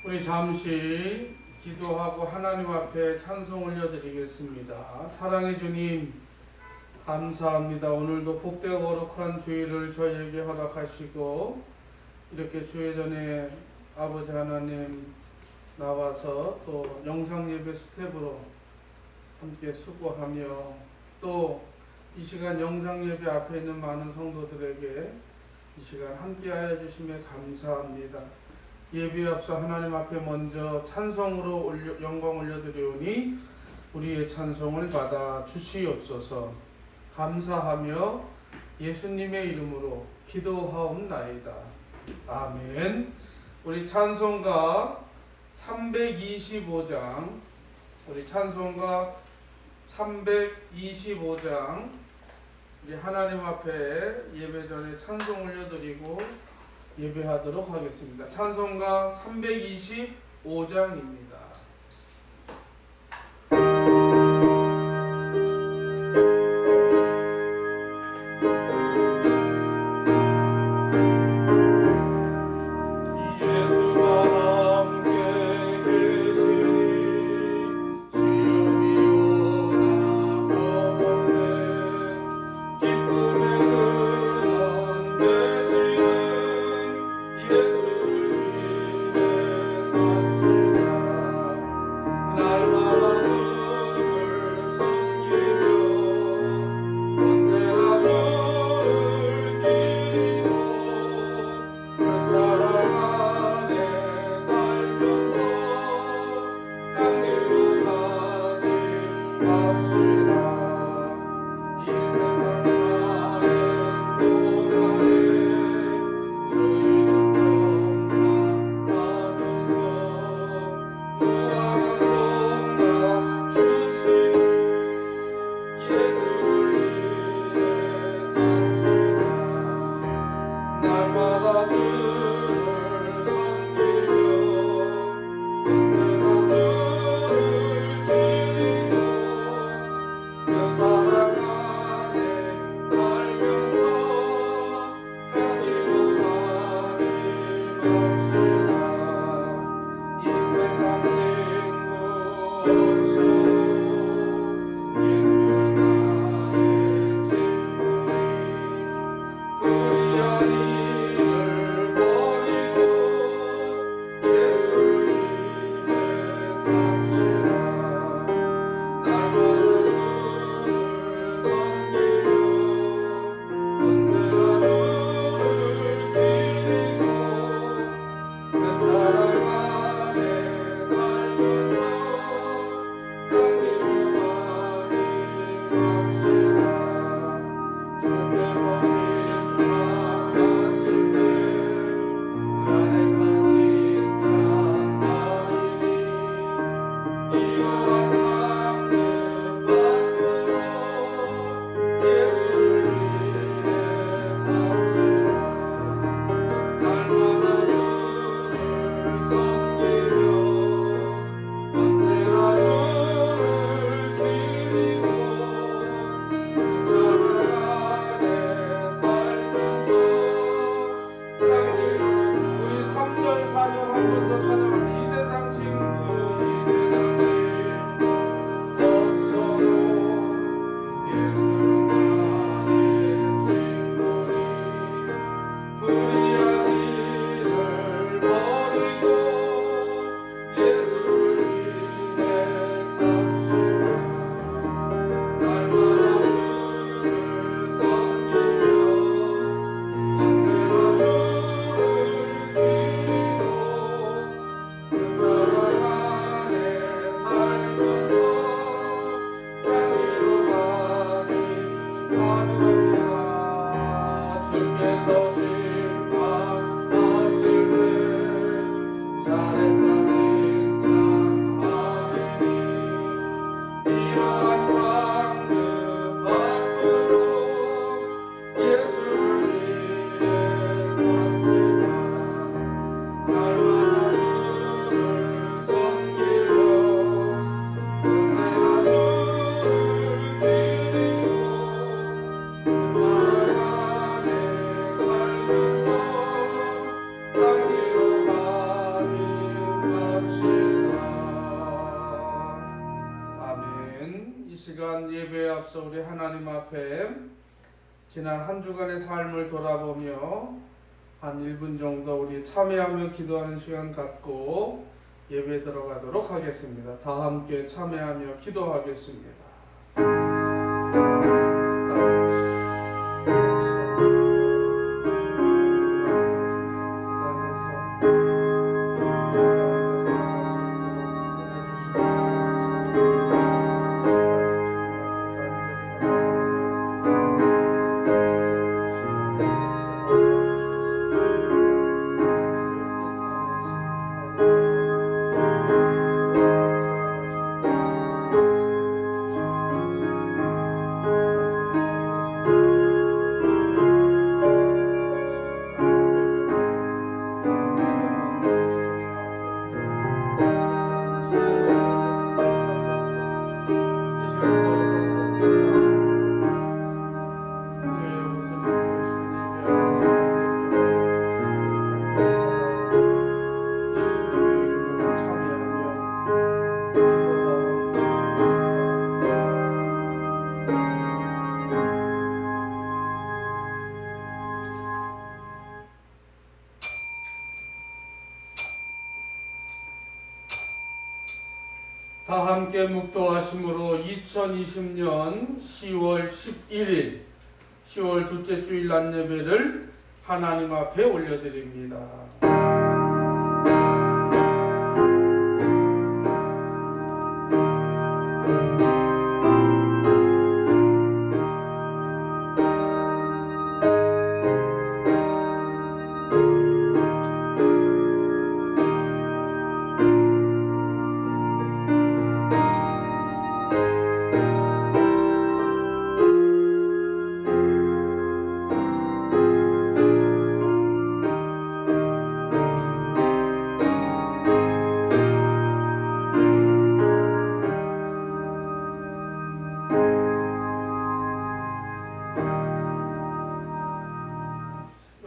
우리 잠시 기도하고 하나님 앞에 찬송 올려드리겠습니다. 사랑의 주님, 감사합니다. 오늘도 복되고 거룩한 주일을 저희에게 허락하시고 이렇게 주의 전에 아버지 하나님 나와서 또 영상 예배 스텝으로 함께 수고하며 또 이 시간 영상 예배 앞에 있는 많은 성도들에게 이 시간 함께하여 주심에 감사합니다. 예배 앞서 하나님 앞에 먼저 찬송으로 영광 올려드리오니 우리의 찬송을 받아 주시옵소서. 감사하며 예수님의 이름으로 기도하옵나이다. 아멘. 우리 찬송가 325장, 우리 찬송가 325장, 우리 하나님 앞에 예배 전에 찬송 올려드리고 예배하도록 하겠습니다. 찬송가 325장입니다. 주께서 심판하실 때 앞서 우리 하나님 앞에 지난 한 주간의 삶을 돌아보며 한 1분 정도 우리 참여하며 기도하는 시간 갖고 예배 들어가도록 하겠습니다. 다 함께 참여하며 기도하겠습니다. 다 함께 묵도하심으로 2020년 10월 11일 10월 둘째 주일 낮 예배를 하나님 앞에 올려드립니다.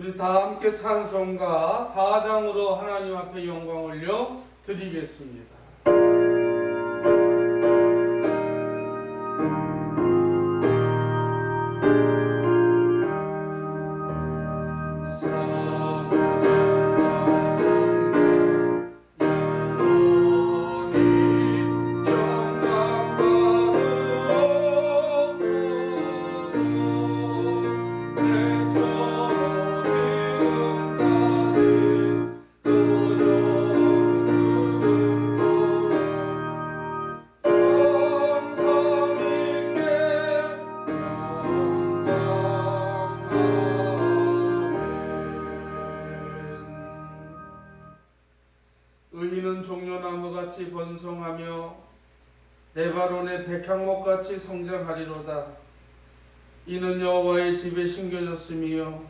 우리 다 함께 찬송가 4장으로 하나님 앞에 영광 올려 드리겠습니다. 의인은 종려나무같이 번성하며 레바논의 백향목같이 성장하리로다. 이는 여호와의 집에 심겨졌으며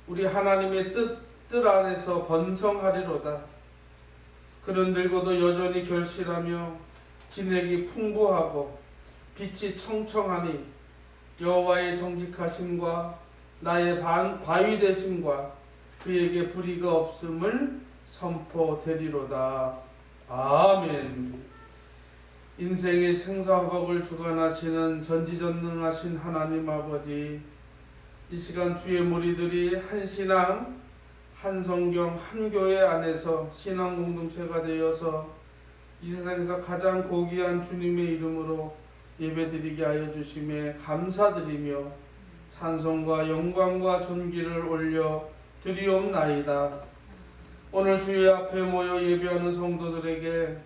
우리 하나님의 뜰 안에서 번성하리로다. 그는 늙어도 여전히 결실하며 진액이 풍부하고 빛이 청청하니 여호와의 정직하심과 나의 바위 되심과 그에게 불의가 없음을 선포되리로다. 아멘. 인생의 생사화복을 주관하시는 전지전능하신 하나님 아버지, 이 시간 주의 무리들이 한 신앙, 한 성경, 한 교회 안에서 신앙 공동체가 되어서 이 세상에서 가장 고귀한 주님의 이름으로 예배드리게 하여 주심에 감사드리며 찬송과 영광과 존귀를 올려 드리옵나이다. 오늘 주의 앞에 모여 예배하는 성도들에게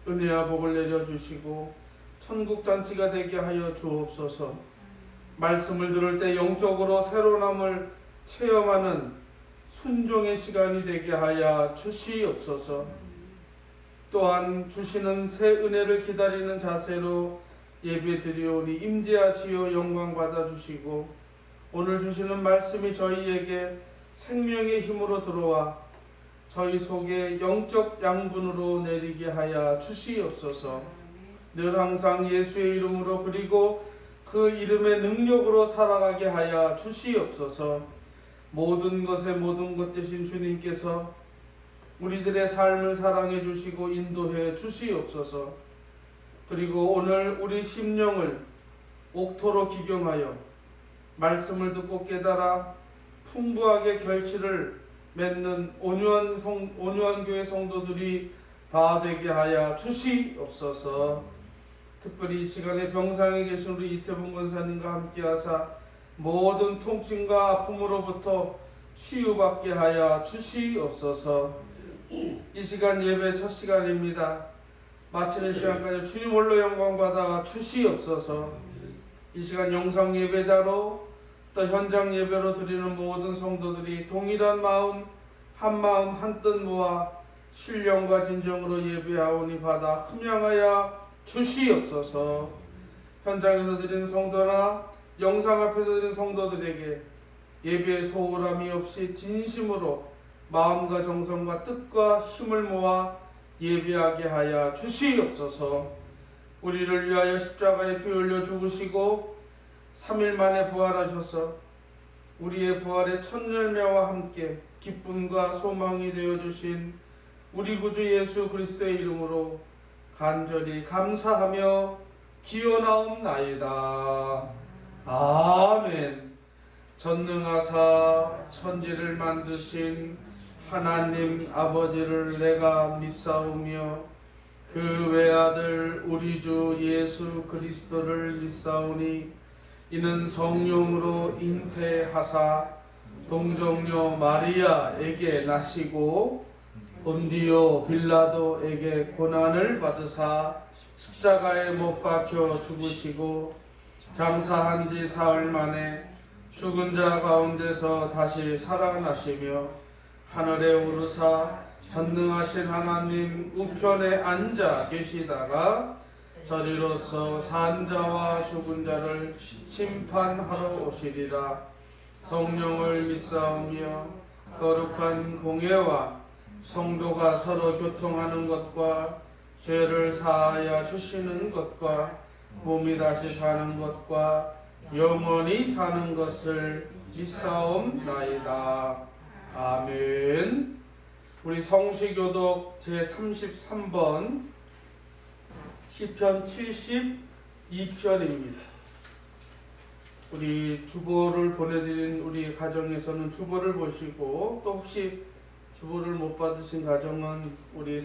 은혜와 복을 내려주시고 천국잔치가 되게 하여 주옵소서. 말씀을 들을 때 영적으로 새로남을 체험하는 순종의 시간이 되게 하여 주시옵소서. 또한 주시는 새 은혜를 기다리는 자세로 예배드리오니 임재하시어 영광 받아주시고 오늘 주시는 말씀이 저희에게 생명의 힘으로 들어와 저희 속에 영적 양분으로 내리게 하여 주시옵소서. 늘 항상 예수의 이름으로 그리고 그 이름의 능력으로 살아가게 하여 주시옵소서. 모든 것의 모든 것 되신 주님께서 우리들의 삶을 사랑해 주시고 인도해 주시옵소서. 그리고 오늘 우리 심령을 옥토로 기경하여 말씀을 듣고 깨달아 풍부하게 결실을 맺는 온유한 교회 성도들이 다 되게 하여 주시옵소서. 특별히 이 시간에 병상에 계신 우리 이태봉 권사님과 함께 하사 모든 통증과 아픔으로부터 치유받게 하여 주시옵소서. 이 시간 예배 첫 시간입니다. 마치는 시간까지 주님 홀로 영광받아 주시옵소서. 이 시간 영상 예배자로 또 현장 예배로 드리는 모든 성도들이 동일한 마음 한 뜻 모아 신령과 진정으로 예배하오니 받아 흠양하여 주시옵소서. 현장에서 드리는 성도나 영상 앞에서 드리는 성도들에게 예배의 소홀함이 없이 진심으로 마음과 정성과 뜻과 힘을 모아 예배하게 하여 주시옵소서. 우리를 위하여 십자가에 피 흘려 죽으시고 3일 만에 부활하셔서 우리의 부활의 첫 열매와 함께 기쁨과 소망이 되어주신 우리 구주 예수 그리스도의 이름으로 간절히 감사하며 기원하옵나이다. 아멘. 전능하사 천지를 만드신 하나님 아버지를 내가 믿사오며 그 외아들 우리 주 예수 그리스도를 믿사오니 이는 성령으로 잉태하사 동정녀 마리아에게 나시고 본디오 빌라도에게 고난을 받으사 십자가에 못 박혀 죽으시고 장사한 지 사흘 만에 죽은 자 가운데서 다시 살아나시며 하늘에 오르사 전능하신 하나님 우편에 앉아 계시다가 저리로서 산 자와 죽은 자를 심판하러 오시리라. 성령을 믿사오며 거룩한 공예와 성도가 서로 교통하는 것과 죄를 사하여 주시는 것과 몸이 다시 사는 것과 영원히 사는 것을 믿사옵나이다. 아멘. 우리 성시교독 제33번 시편 72편입니다. 우리 주보를 보내드린 우리 가정에서는 주보를 보시고 또 혹시 주보를 못 받으신 가정은 우리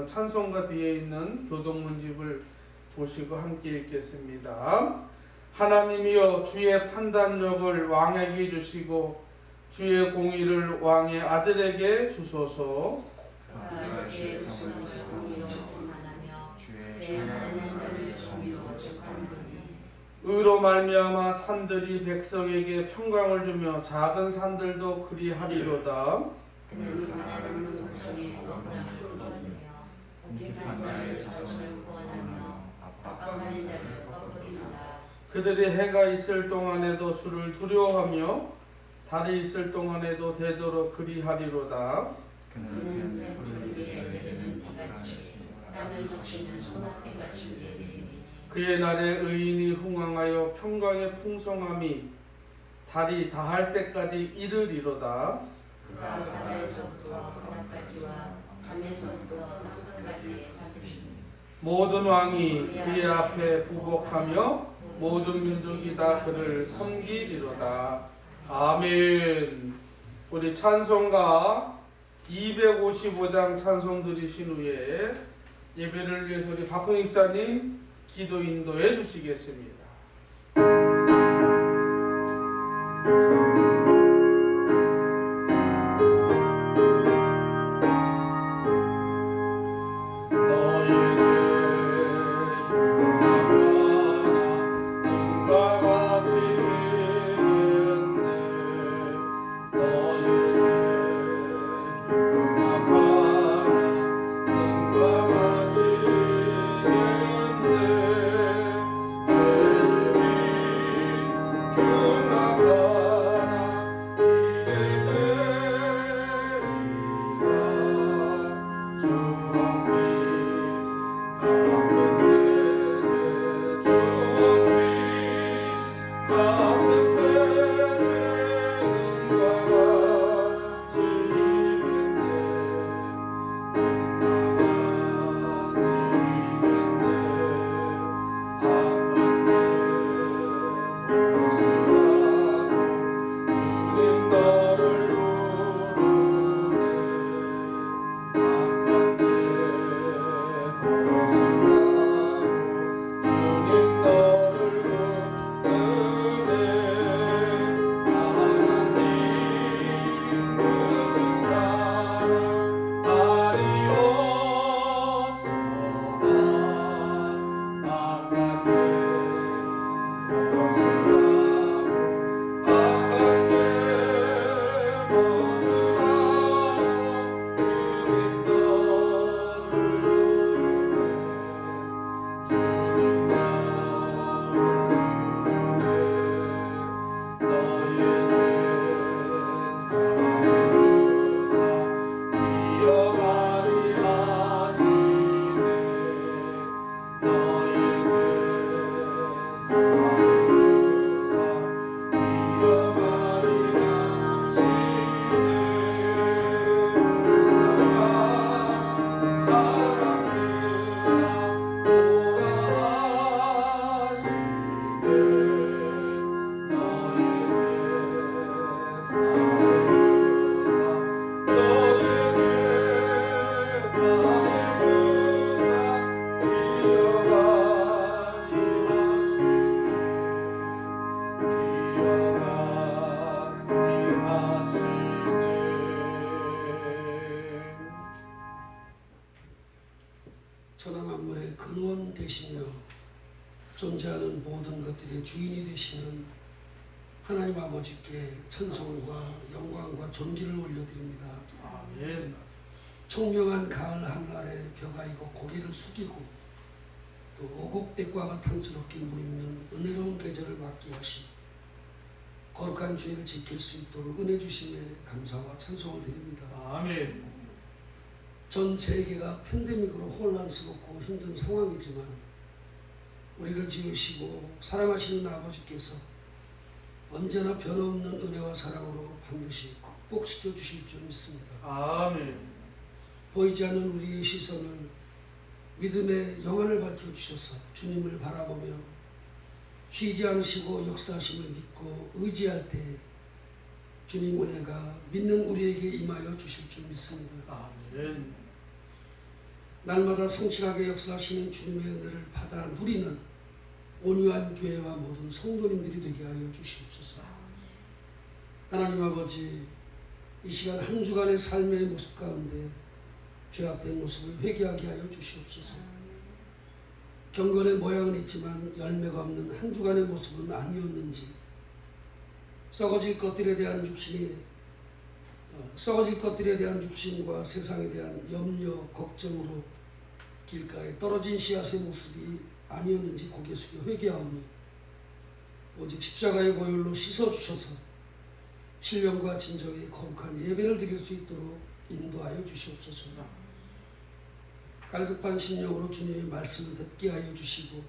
찬송가 뒤에 있는 교독문집을 보시고 함께 읽겠습니다. 하나님이여 주의 판단력을 왕에게 주시고 주의 공의를 왕의 아들에게 주소서. 주의 백성을 공의로 재판하며 주의 하나님 자를 정의로 재판하니 의로 말미암아 산들이 백성에게 평강을 주며 작은 산들도 그리하리로다. 그는 가난한 백성의 억울함을 풀어주며 궁핍한 자의 자손을 구원하며 압박하는 자를 꺾으리로다. 그들이 해가 있을 동안에도 주를 두려워하며 달이 있을 동안에도 되도록 그리하리로다. 그는 배풀 위에 내리는 비같이 땅을 적시는 소낙비같이 내리리니 그의 날에 의인이 흥왕하여 평강의 풍성함이 달이 다할 때까지 이르리로다. 그가 바다에서부터 바다까지와 밤에서부터 땅끝까지 다스리니 모든 왕이 그의 앞에 부복하며 모든 민족이 다 그를 섬기리로다. 아멘. 우리 찬송가 255장 찬송 드리신 후에 예배를 위해서 우리 박흥 입사님 기도 인도해 주시겠습니다. 주 천하 만물의 근원 되시며 존재하는 모든 것들의 주인이 되시는 하나님 아버지께 찬송과 영광과 존귀를 올려드립니다. 아멘. 청명한 가을 하늘 아래 벼가이고 고개를 숙이고 또 오곡백과가 탐스럽게 무르익는 은혜로운 계절을 맞게 하시 거룩한 주의를 지킬 수 있도록 은혜 주심에 감사와 찬송을 드립니다. 아멘. 전 세계가 팬데믹으로 혼란스럽고 힘든 상황이지만 우리를 지으시고 사랑하시는 아버지께서 언제나 변함없는 은혜와 사랑으로 반드시 극복시켜 주실 줄 믿습니다. 아멘. 보이지 않는 우리의 시선을 믿음의 영안을 밝혀주셔서 주님을 바라보며 쉬지 않으시고 역사하심을 믿고 의지할 때 주님 은혜가 믿는 우리에게 임하여 주실 줄 믿습니다. 아멘. 날마다 성실하게 역사하시는 주님의 은혜를 받아 누리는 온유한 교회와 모든 성도님들이 되게 하여 주시옵소서. 하나님 아버지, 이 시간 한 주간의 삶의 모습 가운데 죄악된 모습을 회개하게 하여 주시옵소서. 경건의 모양은 있지만 열매가 없는 한 주간의 모습은 아니었는지, 썩어질 것들에 대한 육신과 세상에 대한 염려, 걱정으로 길가에 떨어진 씨앗의 모습이 아니었는지 고개 숙여 회개하오니 오직 십자가의 보혈로 씻어주셔서 신령과 진정의 거룩한 예배를 드릴 수 있도록 인도하여 주시옵소서. 갈급한 심령으로 주님의 말씀을 듣게 하여 주시고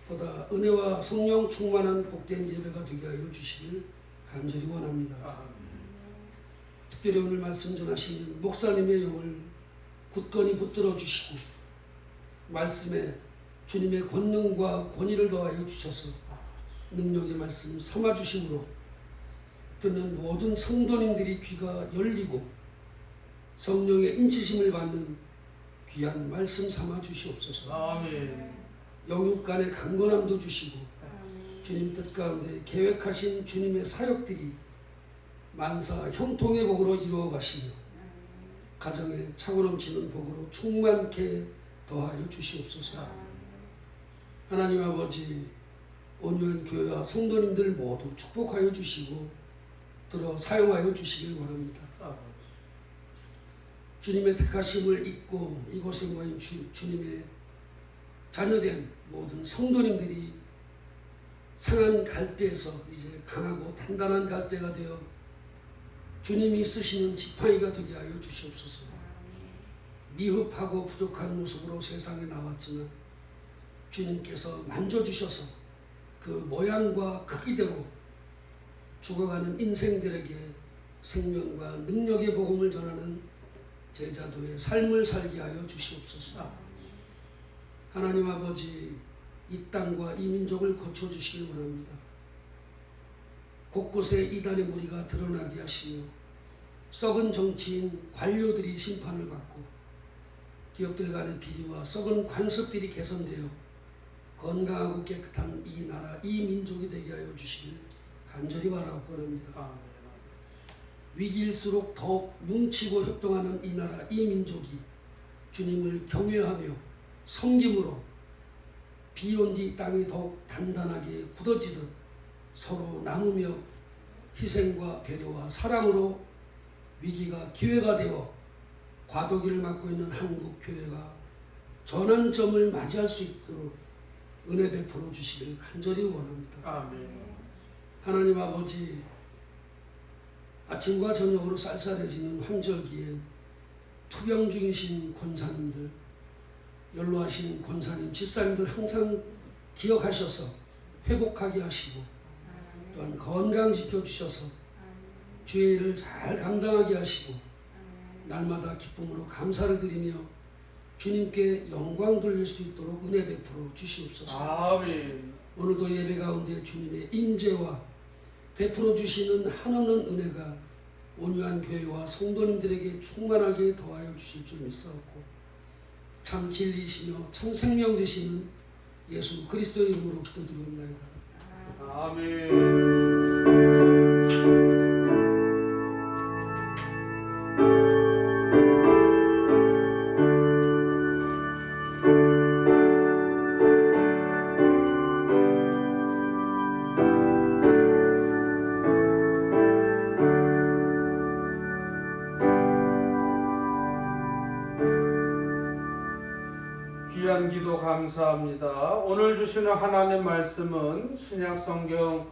보다 은혜와 성령 충만한 복된 예배가 되게 하여 주시길 간절히 원합니다. 아멘. 특별히 오늘 말씀 전하시는 목사님의 영을 굳건히 붙들어 주시고 말씀에 주님의 권능과 권위를 더하여 주셔서 능력의 말씀 삼아 주심으로 듣는 모든 성도님들이 귀가 열리고 성령의 인치심을 받는 귀한 말씀 삼아 주시옵소서. 아멘. 영육 간의 강건함도 주시고 주님 뜻 가운데 계획하신 주님의 사역들이 만사 형통의 복으로 이루어 가시며 가정에 차고 넘치는 복으로 충만케 더하여 주시옵소서. 하나님 아버지, 온유한 교회와 성도님들 모두 축복하여 주시고 들어 사용하여 주시길 원합니다. 주님의 택하심을 잊고 이곳에 모인 주님의 자녀된 모든 성도님들이 상한 갈대에서 이제 강하고 단단한 갈대가 되어 주님이 쓰시는 지팡이가 되게 하여 주시옵소서. 미흡하고 부족한 모습으로 세상에 나왔지만 주님께서 만져주셔서 그 모양과 크기대로 죽어가는 인생들에게 생명과 능력의 복음을 전하는 제자도의 삶을 살게 하여 주시옵소서. 하나님 아버지, 이 땅과 이 민족을 고쳐주시길 원합니다. 곳곳에 이단의 무리가 드러나게 하시며 썩은 정치인 관료들이 심판을 받고 기업들 간의 비리와 썩은 관습들이 개선되어 건강하고 깨끗한 이 나라, 이 민족이 되게 하여 주시길 간절히 바라고 원합니다. 위기일수록 더욱 뭉치고 협동하는 이 나라, 이 민족이 주님을 경외하며 섬김으로 비온 뒤 땅이 더욱 단단하게 굳어지듯 서로 나누며 희생과 배려와 사랑으로 위기가 기회가 되어 과도기를 맞고 있는 한국 교회가 전환점을 맞이할 수 있도록 은혜 베풀어 주시길 간절히 원합니다. 아멘. 하나님 아버지, 아침과 저녁으로 쌀쌀해지는 환절기에 투병 중이신 권사님들, 연로하신 권사님, 집사님들 항상 기억하셔서 회복하게 하시고 또한 건강 지켜주셔서 주의 일을 잘 감당하게 하시고 날마다 기쁨으로 감사를 드리며 주님께 영광 돌릴 수 있도록 은혜 베풀어 주시옵소서. 아멘. 오늘도 예배 가운데 주님의 임재와 베풀어 주시는 한없는 은혜가 온유한 교회와 성도님들에게 충만하게 더하여 주실 줄 믿사옵고 참 진리시며 참 생명 되시는 예수 그리스도의 이름으로 기도드리옵나이다. 아멘. 귀한 기도 감사합니다. 오늘 주시는 하나님 말씀은 신약성경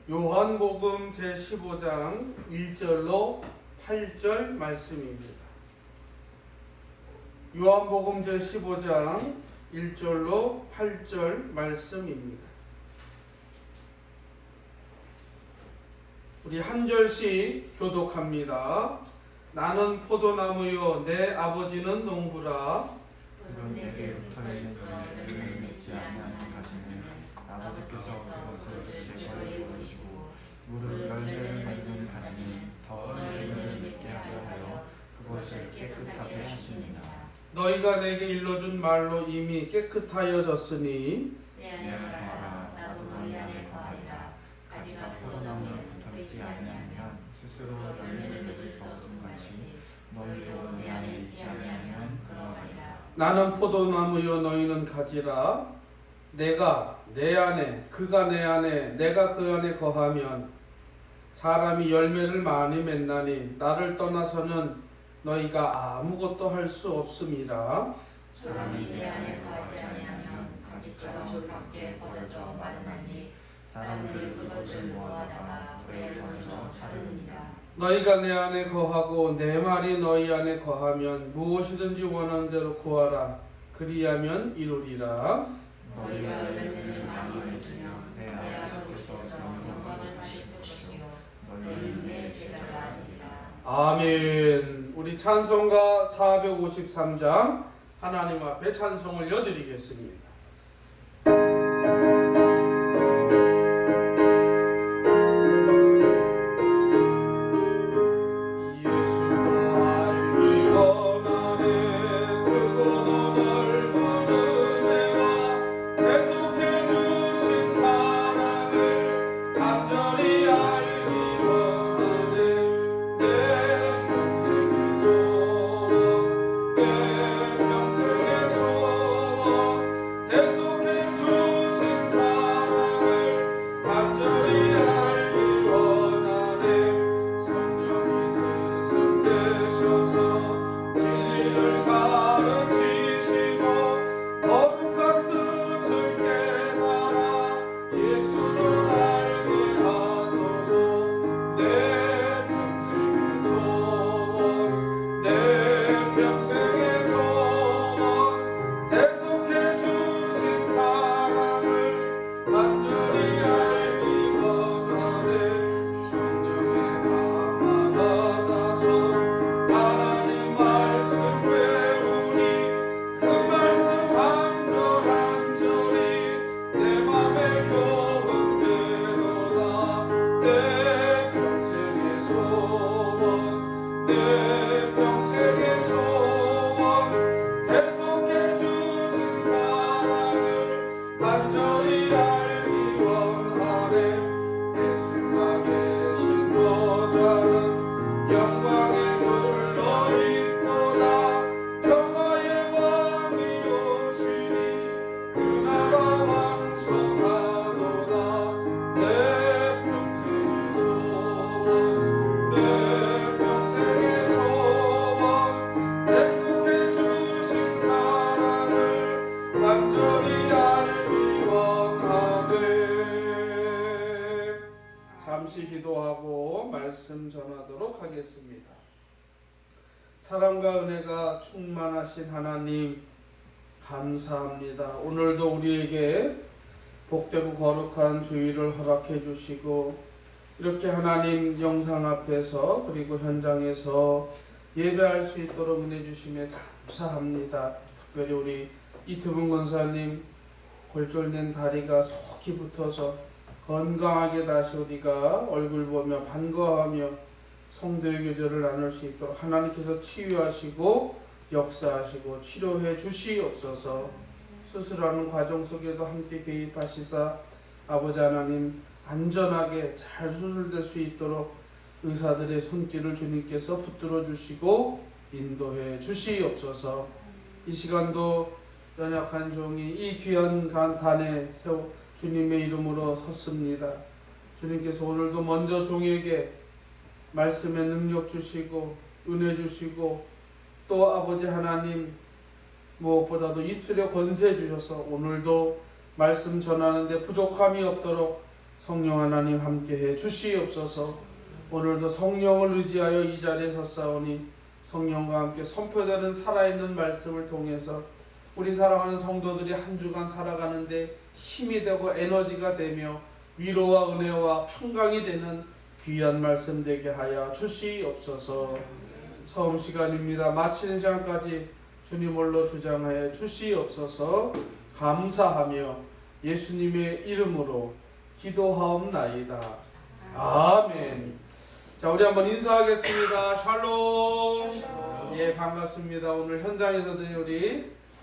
요한복음 제15장 1절로 8절 말씀입니다. 요한복음 제15장 1절로 8절 말씀입니다. 우리 한 절씩 교독합니다. 나는 포도나무요 내 아버지는 농부라. 내게부터 있는 열매를 맺지 아니하는 가지는 아버지께서 그것을 제거해 버리시고 무릇 열매를 맺는 가지는 더 열매를 맺게 하여 그것을 깨끗하게 하시니라. 너희가 내게 일러준 말로 이미 깨끗하여졌으니 내 안에 거하라. 나도 너희 안에 거하리라. 가지가 포도나무에 붙어 있지 아니하면 스스로 열매를 맺을 수 없음 같이 너희도 내 안에 있지 아니하면 그러하리라. 나는 포도나무요 너희는 가지라. 내가 내 안에 그가 내 안에 내가 그 안에 거하면 사람이 열매를 많이 맺나니 나를 떠나서는 너희가 아무것도 할 수 없음이라. 사람이 내 안에 거하지 아니하면 가지처럼 밖에 버려져 마르나니 사람들이 그것을 모아다가 불에 던져 사르느니라. 너희가 내 안에 거하고 내 말이 너희 안에 거하면 무엇이든지 원하는 대로 구하라. 그리하면 이루리라. 너희가 열매를 많이 맺으며 내 아버지께서 영광을 받으실 것이요 너희는 내 제자가 아니리라. 아멘. 우리 찬송가 453장 하나님 앞에 찬송을 여드리겠습니다. 잠시 기도하고 말씀 전하도록 하겠습니다. 사랑과 은혜가 충만하신 하나님 감사합니다. 오늘도 우리에게 복되고 거룩한 주일을 허락해 주시고 이렇게 하나님 영상 앞에서 그리고 현장에서 예배할 수 있도록 은혜 주심에 감사합니다. 특별히 우리 이태분 권사님 골절된 다리가 속히 붙어서 건강하게 다시 우리가 얼굴 보며 반가워하며 성도의 교제를 나눌 수 있도록 하나님께서 치유하시고 역사하시고 치료해 주시옵소서. 수술하는 과정 속에도 함께 개입하시사 아버지 하나님 안전하게 잘 수술될 수 있도록 의사들의 손길을 주님께서 붙들어 주시고 인도해 주시옵소서. 이 시간도 연약한 종이 이 귀한 단에 주님의 이름으로 섰습니다. 주님께서 오늘도 먼저 종에게 말씀의 능력 주시고 은혜 주시고 또 아버지 하나님 무엇보다도 입술에 권세 주셔서 오늘도 말씀 전하는데 부족함이 없도록 성령 하나님 함께해 주시옵소서. 오늘도 성령을 의지하여 이 자리에 섰사오니 성령과 함께 선포되는 살아있는 말씀을 통해서 우리 사랑하는 성도들이 한 주간 살아가는데 힘이 되고 에너지가 되며 위로와 은혜와 평강이 되는 귀한 말씀 되게 하여 주시옵소서. 처음 시간입니다. 마치는 시간까지 주님 홀로 주장하여 주시옵소서. 감사하며 예수님의 이름으로 기도하옵나이다. 아멘. 자, 우리 한번 인사하겠습니다. 샬롬. 예, 반갑습니다. 오늘 현장에서도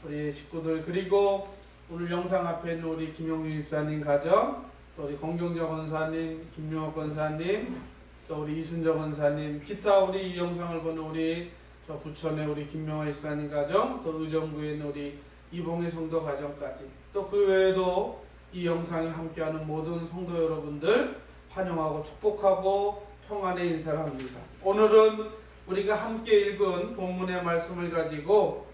우리 식구들, 그리고 오늘 영상 앞에 있는 우리 김용규 집사님 가정, 또 우리 권경자 권사님, 김용옥 권사님, 또 우리 이순정 권사님, 기타 우리 이 영상을 보는 우리 저 부천의 우리 김명화 집사님 가정, 또 의정부에 있는 우리 이봉희 성도 가정까지, 또 그 외에도 이 영상에 함께하는 모든 성도 여러분들 환영하고 축복하고 평안의 인사를 합니다. 오늘은 우리가 함께 읽은 본문의 말씀을 가지고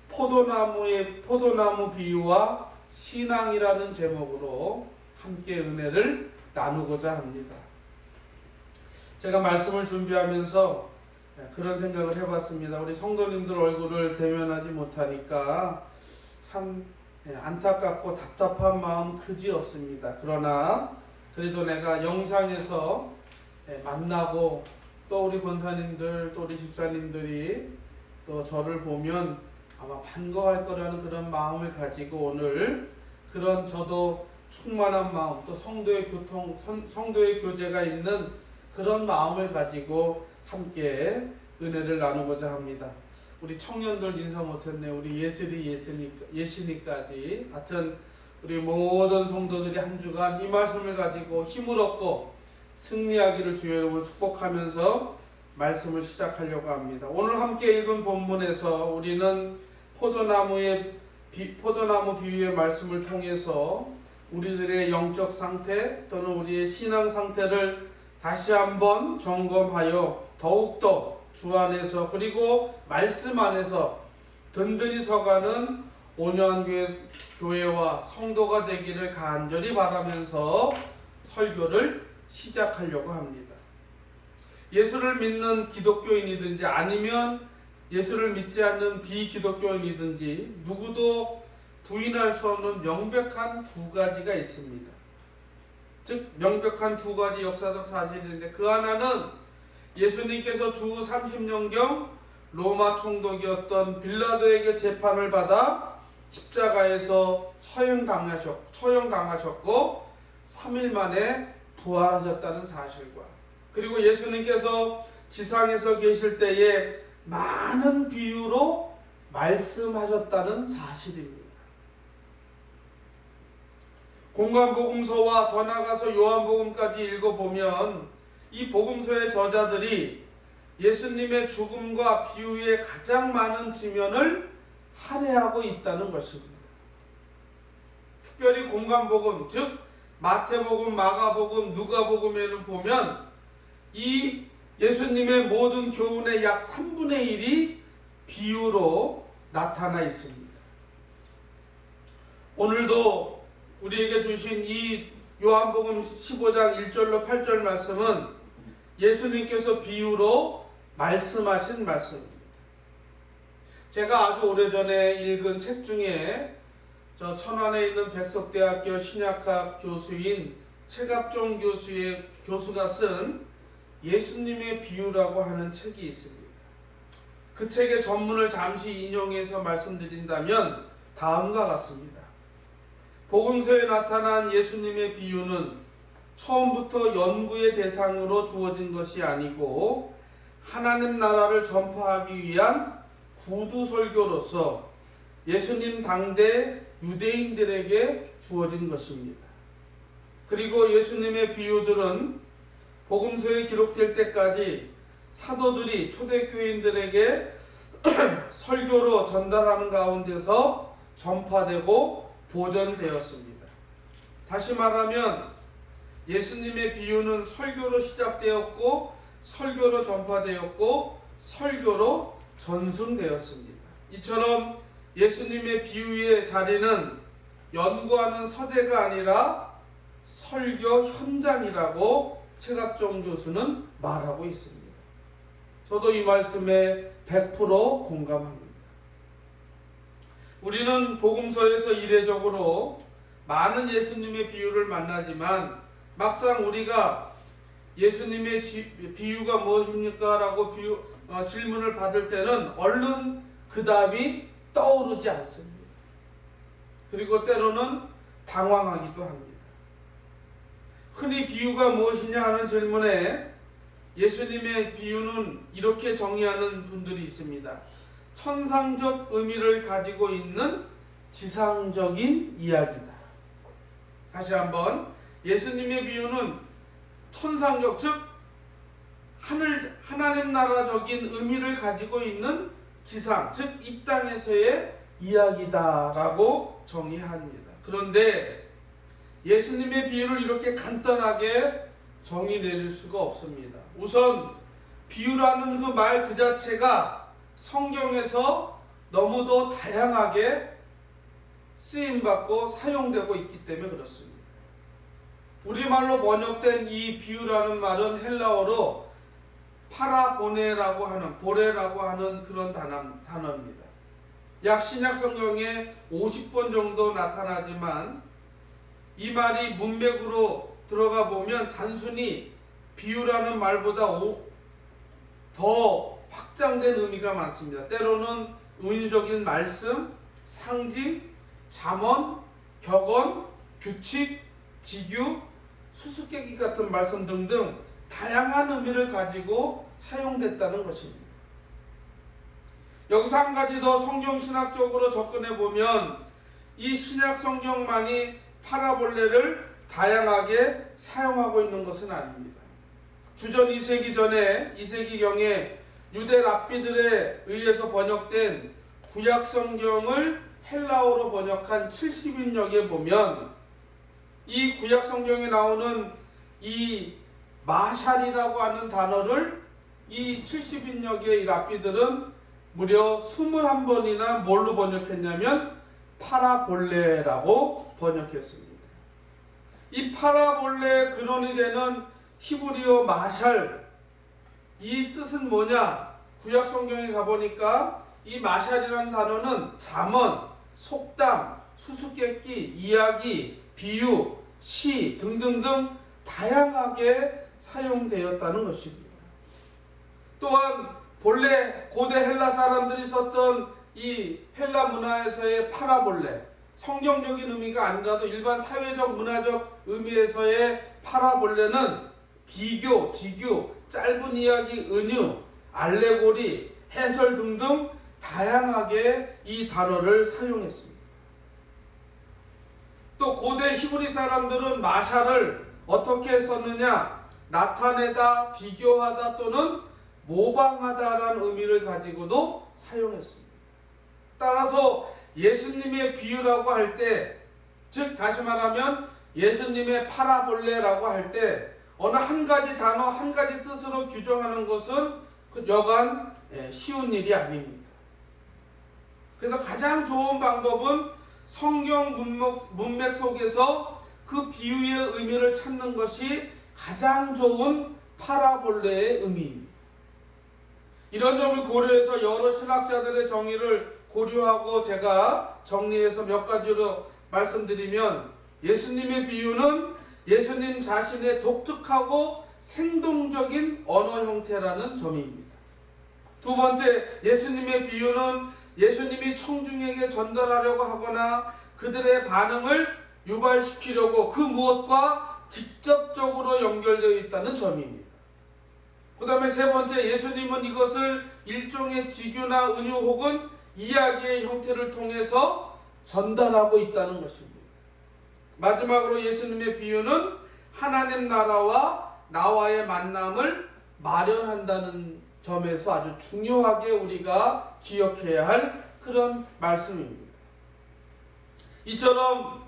포도나무 비유와 신앙이라는 제목으로 함께 은혜를 나누고자 합니다. 제가 말씀을 준비하면서 그런 생각을 해봤습니다. 우리 성도님들 얼굴을 대면하지 못하니까 참 안타깝고 답답한 마음 그지없습니다. 그러나 그래도 내가 영상에서 만나고 또 우리 권사님들 또 우리 집사님들이 또 저를 보면 아마 반가워할 거라는 그런 마음을 가지고 오늘 그런 저도 충만한 마음, 또 성도의 교제가 있는 그런 마음을 가지고 함께 은혜를 나누고자 합니다. 우리 청년들 인사 못했네. 우리 예신이까지 하여튼 우리 모든 성도들이 한 주간 이 말씀을 가지고 힘을 얻고 승리하기를 주의 이름으로 축복하면서 말씀을 시작하려고 합니다. 오늘 함께 읽은 본문에서 우리는 포도나무 비유의 말씀을 통해서 우리들의 영적 상태 또는 우리의 신앙 상태를 다시 한번 점검하여 더욱더 주 안에서 그리고 말씀 안에서 든든히 서가는 온유한 교회와 성도가 되기를 간절히 바라면서 설교를 시작하려고 합니다. 예수를 믿는 기독교인이든지 아니면 예수를 믿지 않는 비기독교인이든지 누구도 부인할 수 없는 명백한 두 가지가 있습니다. 즉 명백한 두 가지 역사적 사실인데 그 하나는 예수님께서 주 30년경 로마 총독이었던 빌라도에게 재판을 받아 십자가에서 처형당하셨고 3일 만에 부활하셨다는 사실과 그리고 예수님께서 지상에서 계실 때에 많은 비유로 말씀하셨다는 사실입니다. 공관복음서와 더 나아가서 요한복음까지 읽어보면 이 복음서의 저자들이 예수님의 죽음과 비유의 가장 많은 지면을 할애하고 있다는 것입니다. 특별히 공관복음, 즉 마태복음, 마가복음, 누가복음에는 보면 이 예수님의 모든 교훈의 약 3분의 1이 비유로 나타나 있습니다. 오늘도 우리에게 주신 이 요한복음 15장 1절로 8절 말씀은 예수님께서 비유로 말씀하신 말씀입니다. 제가 아주 오래전에 읽은 책 중에 저 천안에 있는 백석대학교 신약학 교수인 최갑종 교수가 쓴 예수님의 비유라고 하는 책이 있습니다. 그 책의 전문을 잠시 인용해서 말씀드린다면 다음과 같습니다. 복음서에 나타난 예수님의 비유는 처음부터 연구의 대상으로 주어진 것이 아니고 하나님 나라를 전파하기 위한 구두 설교로서 예수님 당대 유대인들에게 주어진 것입니다. 그리고 예수님의 비유들은 복음서에 기록될 때까지 사도들이 초대교인들에게 설교로 전달하는 가운데서 전파되고 보존되었습니다. 다시 말하면 예수님의 비유는 설교로 시작되었고 설교로 전파되었고 설교로 전승되었습니다. 이처럼 예수님의 비유의 자리는 연구하는 서재가 아니라 설교 현장이라고 최갑종 교수는 말하고 있습니다. 저도 이 말씀에 100% 공감합니다. 우리는 복음서에서 이례적으로 많은 예수님의 비유를 만나지만 막상 우리가 예수님의 비유가 무엇입니까? 라고 질문을 받을 때는 얼른 그 답이 떠오르지 않습니다. 그리고 때로는 당황하기도 합니다. 흔히 비유가 무엇이냐 하는 질문에 예수님의 비유는 이렇게 정의하는 분들이 있습니다. 천상적 의미를 가지고 있는 지상적인 이야기다. 다시 한번, 예수님의 비유는 천상적, 즉 하나님 나라적인 의미를 가지고 있는 지상, 즉 이 땅에서의 이야기다라고 정의합니다. 그런데 예수님의 비유를 이렇게 간단하게 정의 내릴 수가 없습니다. 우선 비유라는 그 말 그 자체가 성경에서 너무도 다양하게 쓰임받고 사용되고 있기 때문에 그렇습니다. 우리말로 번역된 이 비유라는 말은 헬라어로 파라보네라고 하는, 보레라고 하는 그런 단어입니다. 약 신약 성경에 50번 정도 나타나지만 이 말이 문맥으로 들어가 보면 단순히 비유라는 말보다 더 확장된 의미가 많습니다. 때로는 은유적인 말씀, 상징, 잠언, 격언, 규칙, 직유, 수수께끼 같은 말씀 등등 다양한 의미를 가지고 사용됐다는 것입니다. 여기서 한 가지 더 성경신학적으로 접근해 보면 이 신약 성경만이 파라볼레를 다양하게 사용하고 있는 것은 아닙니다. 주전 2세기 전에 2세기경에 유대 랍비들에 의해서 번역된 구약 성경을 헬라어로 번역한 70인역에 보면 이 구약 성경에 나오는 이 마샬이라고 하는 단어를 이 70인역의 랍비들은 무려 21번이나 뭘로 번역했냐면 파라볼레라고 번역했습니다. 이 파라볼레의 근원이 되는 히브리어 마샬, 이 뜻은 뭐냐? 구약 성경에 가보니까 이 마샬이라는 단어는 잠언, 속담, 수수께끼, 이야기, 비유, 시 등등등 다양하게 사용되었다는 것입니다. 또한 본래 고대 헬라 사람들이 썼던 이 헬라 문화에서의 파라볼레, 성경적인 의미가 아니라도 일반 사회적 문화적 의미에서의 파라볼레는 비교, 직유, 짧은 이야기, 은유, 알레고리, 해설 등등 다양하게 이 단어를 사용했습니다. 또 고대 히브리 사람들은 마샬을 어떻게 썼느냐? 나타내다, 비교하다 또는 모방하다라는 의미를 가지고도 사용했습니다. 따라서 예수님의 비유라고 할 때, 즉 다시 말하면 예수님의 파라볼레라고 할 때 어느 한 가지 단어, 한 가지 뜻으로 규정하는 것은 여간 쉬운 일이 아닙니다. 그래서 가장 좋은 방법은 성경 문맥 속에서 그 비유의 의미를 찾는 것이 가장 좋은 파라볼레의 의미입니다. 이런 점을 고려해서 여러 신학자들의 정의를 고려하고 제가 정리해서 몇 가지로 말씀드리면, 예수님의 비유는 예수님 자신의 독특하고 생동적인 언어 형태라는 점입니다. 두 번째, 예수님의 비유는 예수님이 청중에게 전달하려고 하거나 그들의 반응을 유발시키려고 그 무엇과 직접적으로 연결되어 있다는 점입니다. 그 다음에 세 번째, 예수님은 이것을 일종의 직유나 은유 혹은 이야기의 형태를 통해서 전달하고 있다는 것입니다. 마지막으로 예수님의 비유는 하나님 나라와 나와의 만남을 마련한다는 점에서 아주 중요하게 우리가 기억해야 할 그런 말씀입니다. 이처럼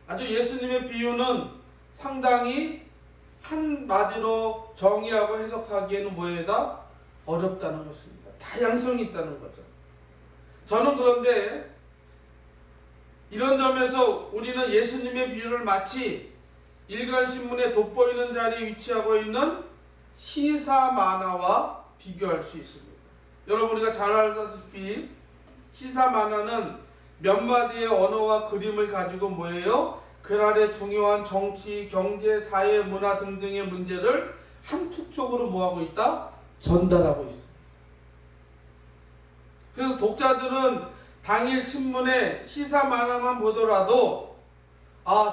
아주 예수님의 비유는 상당히 한마디로 정의하고 해석하기에는 뭐에다 어렵다는 것입니다. 다양성이 있다는 거죠. 저는 그런데 이런 점에서 우리는 예수님의 비유를 마치 일간신문에 돋보이는 자리에 위치하고 있는 시사 만화와 비교할 수 있습니다. 여러분, 우리가 잘 알다시피 시사 만화는 몇 마디의 언어와 그림을 가지고 뭐예요? 그날의 중요한 정치, 경제, 사회, 문화 등등의 문제를 함축적으로 뭐하고 있다? 전달하고 있습니다. 그래서 독자들은 당일 신문에 시사 만화만 보더라도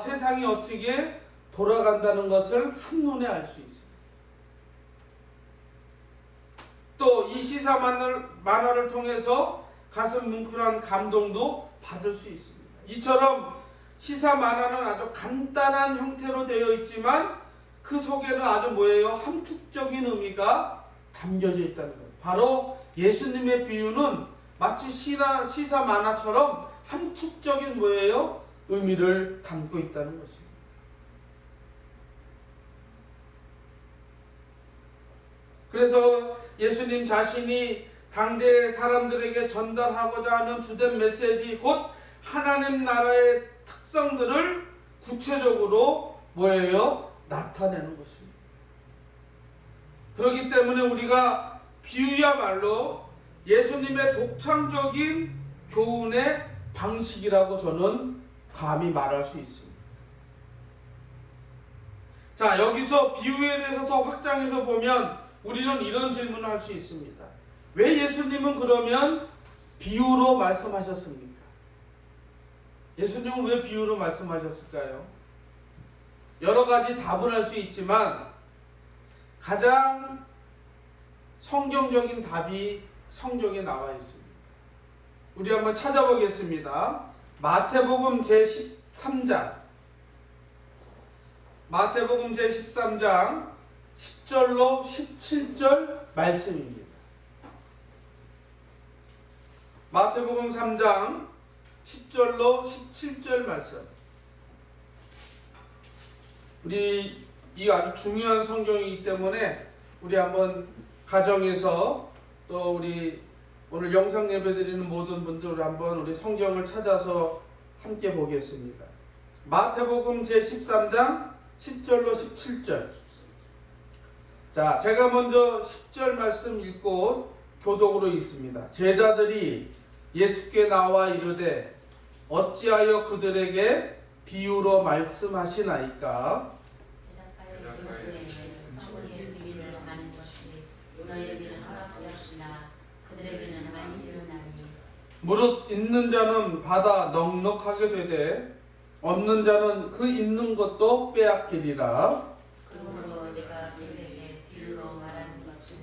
세상이 어떻게 돌아간다는 것을 한눈에 알 수 있습니다. 또 이 시사 만화를 통해서 가슴 뭉클한 감동도 받을 수 있습니다. 이처럼 시사 만화는 아주 간단한 형태로 되어 있지만 그 속에는 아주 뭐예요? 함축적인 의미가 담겨져 있다는 거예요. 바로 예수님의 비유는 마치 시사 만화처럼 함축적인 뭐예요? 의미를 담고 있다는 것입니다. 그래서 예수님 자신이 당대 사람들에게 전달하고자 하는 주된 메시지, 곧 하나님 나라의 특성들을 구체적으로 뭐예요? 나타내는 것입니다. 그렇기 때문에 우리가 비유야말로 예수님의 독창적인 교훈의 방식이라고 저는 감히 말할 수 있습니다. 자, 여기서 비유에 대해서 더 확장해서 보면 우리는 이런 질문을 할 수 있습니다. 왜 예수님은 그러면 비유로 말씀하셨습니까? 예수님은 왜 비유로 말씀하셨을까요? 여러 가지 답을 할 수 있지만 가장 성경적인 답이 성경에 나와 있습니다. 우리 한번 찾아보겠습니다. 마태복음 제13장 10절로 17절 말씀입니다. 마태복음 3장 10절로 17절 말씀. 우리 이 아주 중요한 성경이기 때문에 우리 한번 가정에서 또 우리 오늘 영상 예배 드리는 모든 분들 한번 우리 성경을 찾아서 함께 보겠습니다. 마태복음 제13장 10절로 17절. 자, 제가 먼저 10절 말씀 읽고 교독으로 읽습니다. 제자들이 예수께 나와 이르되 어찌하여 그들에게 비유로 말씀하시나이까? 대답하여 이르되 성령의 비밀을 아는 것이 너희에게는 허락되었으나 그들에게는 아니하나니 무릇 있는 자는 받아 넉넉하게 되되 없는 자는 그 있는 것도 빼앗기리라. 그러므로 내가 그들에게 비유로 말하는 것은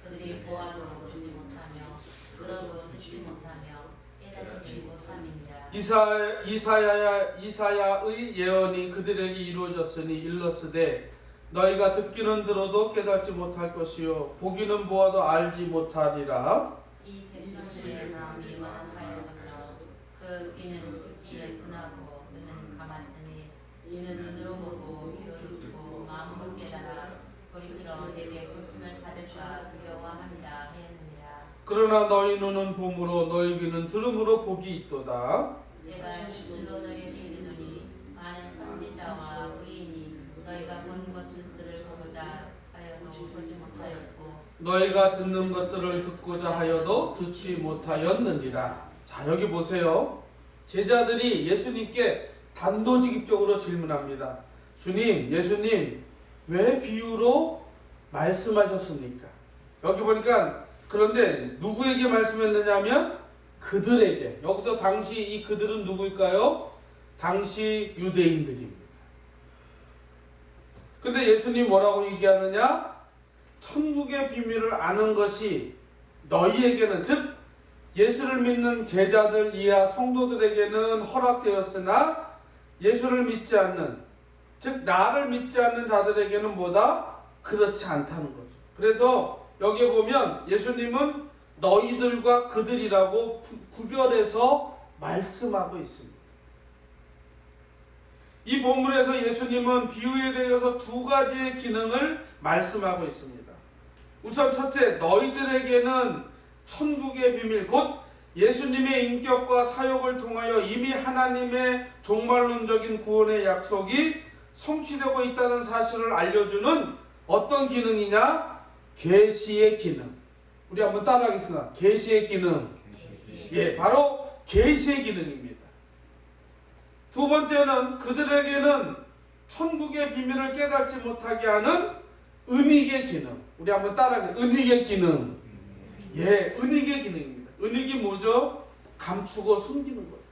그들이 보아도 보지 못하며 들어도 듣지 못하며 깨닫지 못함이니라. 이사야의 예언이 그들에게 이루어졌으니 일렀으되 너희가 듣기는 들어도 깨닫지 못할 것이요 보기는 보아도 알지 못하리라. 이 백성들의 마음이 완악하여져서 그 귀는 듣기를 둔하고 눈은 감았으니 이는 눈으로 보고 귀로 듣고 마음으로 깨달아 돌이켜 내게 고침을 받을까 두려워함이라 하였느니라. 그러나 너희 눈은 봄으로 너희 귀는 들음으로 복이 있도다. 내가 실로 너희에게 이르노니 많은 선지자와 의인이 너희가 본 것들을 보고자 하여도 보지 못하였고 너희가 듣는 것들을 듣고자 하여도 듣지 못하였느니라. 자, 여기 보세요. 제자들이 예수님께 단도직입적으로 질문합니다. 주님, 예수님, 왜 비유로 말씀하셨습니까? 여기 보니까 그런데 누구에게 말씀했느냐면 그들에게. 여기서 당시 이 그들은 누구일까요? 당시 유대인들입니다. 근데 예수님 뭐라고 얘기하느냐? 천국의 비밀을 아는 것이 너희에게는, 즉 예수를 믿는 제자들 이하 성도들에게는 허락되었으나 예수를 믿지 않는, 즉 나를 믿지 않는 자들에게는 뭐다? 그렇지 않다는 거죠. 그래서 여기에 보면 예수님은 너희들과 그들이라고 구별해서 말씀하고 있습니다. 이 본문에서 예수님은 비유에 대해서 두 가지의 기능을 말씀하고 있습니다. 우선 첫째, 너희들에게는 천국의 비밀, 곧 예수님의 인격과 사역을 통하여 이미 하나님의 종말론적인 구원의 약속이 성취되고 있다는 사실을 알려주는 어떤 기능이냐? 계시의 기능. 우리 한번 따라하겠습니다. 계시의 기능. 예, 바로 계시의 기능입니다. 두 번째는 그들에게는 천국의 비밀을 깨닫지 못하게 하는 은익의 기능. 우리 한번 따라하겠습니다. 은익의 기능. 예, 은익의 기능입니다. 은익이 뭐죠? 감추고 숨기는 거예요.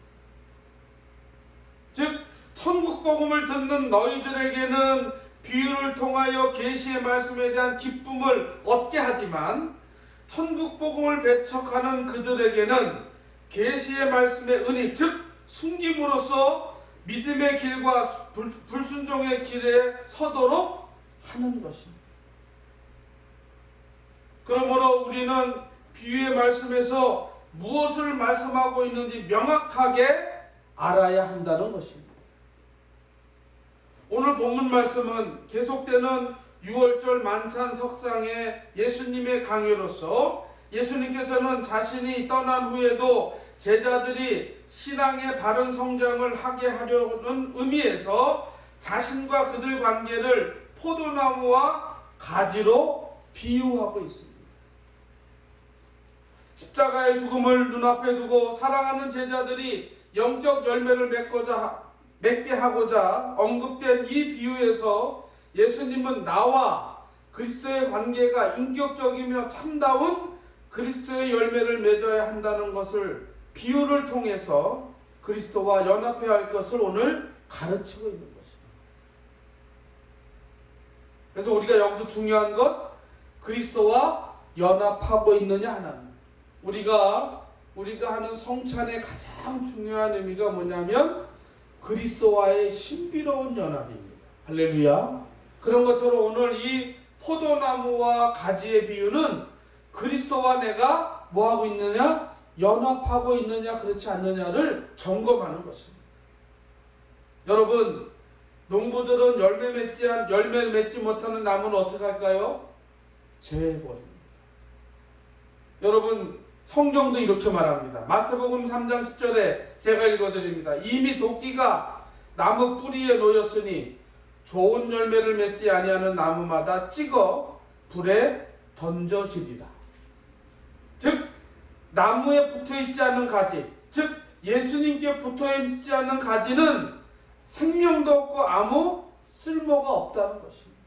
즉 천국 복음을 듣는 너희들에게는 비유를 통하여 계시의 말씀에 대한 기쁨을 얻게 하지만 천국 복음을 배척하는 그들에게는 계시의 말씀의 은익, 즉 숨김으로써 믿음의 길과 불순종의 길에 서도록 하는 것입니다. 그러므로 우리는 비유의 말씀에서 무엇을 말씀하고 있는지 명확하게 알아야 한다는 것입니다. 오늘 본문 말씀은 계속되는 6월절 만찬 석상의 예수님의 강요로서 예수님께서는 자신이 떠난 후에도 제자들이 신앙의 바른 성장을 하게 하려는 의미에서 자신과 그들 관계를 포도나무와 가지로 비유하고 있습니다. 십자가의 죽음을 눈앞에 두고 사랑하는 제자들이 영적 열매를 맺게 하고자 언급된 이 비유에서 예수님은 나와 그리스도의 관계가 인격적이며 참다운 그리스도의 열매를 맺어야 한다는 것을 비유를 통해서 그리스도와 연합해야 할 것을 오늘 가르치고 있는 것입니다. 그래서 우리가 여기서 중요한 것, 그리스도와 연합하고 있느냐 하나는, 우리가 하는 성찬의 가장 중요한 의미가 뭐냐면 그리스도와의 신비로운 연합입니다. 할렐루야. 그런 것처럼 오늘 이 포도나무와 가지의 비유는 그리스도와 내가 뭐하고 있느냐? 연합하고 있느냐 그렇지 않느냐를 점검하는 것입니다. 여러분, 농부들은 열매 맺지 못하는 나무는 어떻게 할까요? 제해버립니다. 여러분, 성경도 이렇게 말합니다. 마태복음 3장 10절에 제가 읽어드립니다. 이미 도끼가 나무 뿌리에 놓였으니 좋은 열매를 맺지 아니하는 나무마다 찍어 불에 던져지리라. 즉 나무에 붙어있지 않는 가지, 즉 예수님께 붙어있지 않는 가지는 생명도 없고 아무 쓸모가 없다는 것입니다.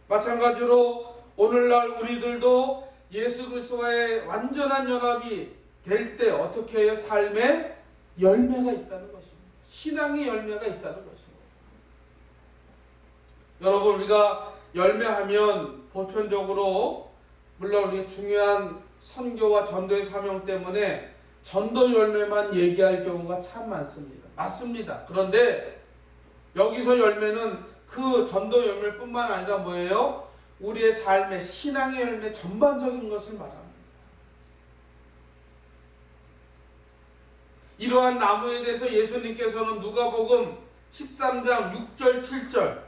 마찬가지로 오늘날 우리들도 예수 그리스도와의 완전한 연합이 될 때 어떻게 해요? 삶에 열매가 있다는 것입니다. 신앙의 열매가 있다는 것입니다. 여러분, 우리가 열매하면 보편적으로 물론 우리가 중요한 선교와 전도의 사명 때문에 전도 열매만 얘기할 경우가 참 많습니다. 맞습니다. 그런데 여기서 열매는 그 전도 열매뿐만 아니라 뭐예요? 우리의 삶의 신앙의 열매 전반적인 것을 말합니다. 이러한 나무에 대해서 예수님께서는 누가복음 13장 6절 7절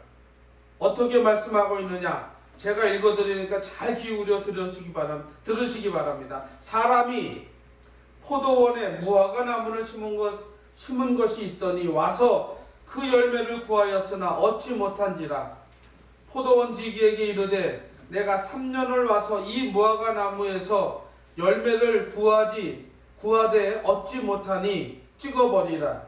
어떻게 말씀하고 있느냐? 제가 읽어드리니까 잘 기울여 들으시기 바랍니다. 사람이 포도원에 무화과 나무를 심은 것이 있더니 와서 그 열매를 구하였으나 얻지 못한지라. 포도원 지기에게 이르되 내가 3년을 와서 이 무화과 나무에서 열매를 구하되 얻지 못하니 찍어버리라.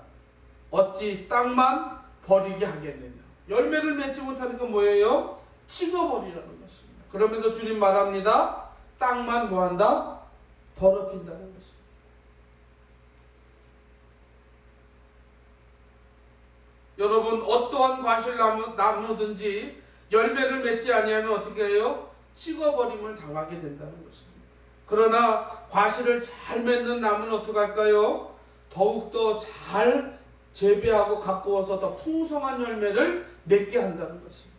어찌 땅만 버리게 하겠느냐. 열매를 맺지 못하는 건 뭐예요? 찍어버리라는 것입니다. 그러면서 주님 말합니다. 땅만 뭐한다? 더럽힌다는 것입니다. 여러분, 어떠한 과실나무든지 열매를 맺지 아니하면 어떻게 해요? 찍어버림을 당하게 된다는 것입니다. 그러나 과실을 잘 맺는 나무는 어떻게 할까요? 더욱더 잘 재배하고 가꾸어서 더 풍성한 열매를 맺게 한다는 것입니다.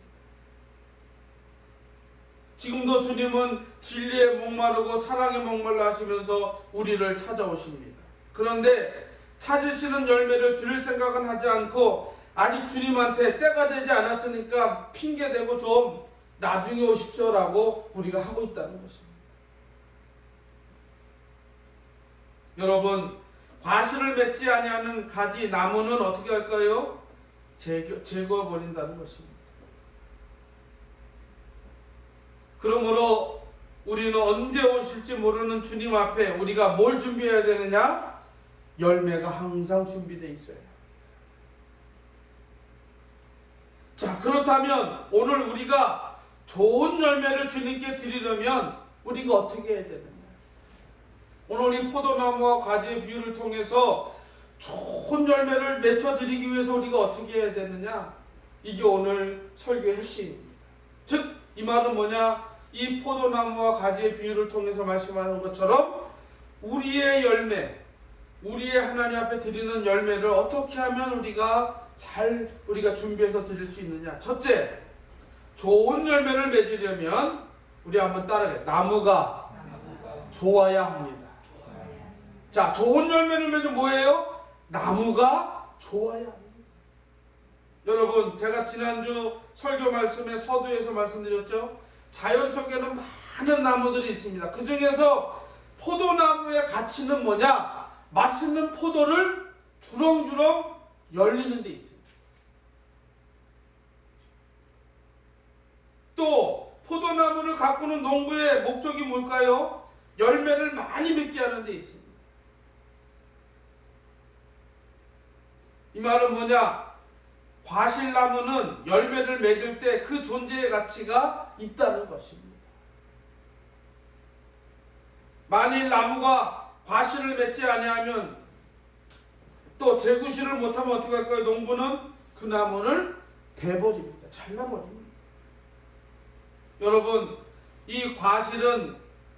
지금도 주님은 진리에 목마르고 사랑에 목말라 하시면서 우리를 찾아오십니다. 그런데 찾으시는 열매를 들을 생각은 하지 않고 아직 주님한테 때가 되지 않았으니까 핑계대고 좀 나중에 오십시오라고 우리가 하고 있다는 것입니다. 여러분, 과실을 맺지 아니하는 가지 나무는 어떻게 할까요? 제거해 버린다는 것입니다. 그러므로 우리는 언제 오실지 모르는 주님 앞에 우리가 뭘 준비해야 되느냐? 열매가 항상 준비되어 있어요. 자, 그렇다면 오늘 우리가 좋은 열매를 주님께 드리려면 우리가 어떻게 해야 되느냐? 오늘 이 포도나무와 가지의 비유를 통해서 좋은 열매를 맺혀드리기 위해서 우리가 어떻게 해야 되느냐? 이게 오늘 설교의 핵심입니다. 즉, 이 말은 뭐냐? 이 포도나무와 가지의 비유를 통해서 말씀하는 것처럼 우리의 열매, 우리의 하나님 앞에 드리는 열매를 어떻게 하면 우리가 준비해서 드릴 수 있느냐? 첫째, 좋은 열매를 맺으려면 우리 한번 따라해. 나무가 좋아야 합니다. 자, 좋은 열매를 맺으면 뭐예요? 나무가 좋아야 합니다. 여러분, 제가 지난주 설교 말씀에 서두에서 말씀드렸죠? 자연 속에는 많은 나무들이 있습니다. 그 중에서 포도나무의 가치는 뭐냐? 맛있는 포도를 주렁주렁 열리는 데 있습니다. 또 포도나무를 가꾸는 농부의 목적이 뭘까요? 열매를 많이 맺게 하는 데 있습니다. 이 말은 뭐냐? 과실나무는 열매를 맺을 때 그 존재의 가치가 있다는 것입니다. 만일 나무가 과실을 맺지 아니하면 또 재구실을 못하면 어떻게 할까요? 농부는 그 나무를 베버립니다. 잘라버립니다. 여러분, 이 과실은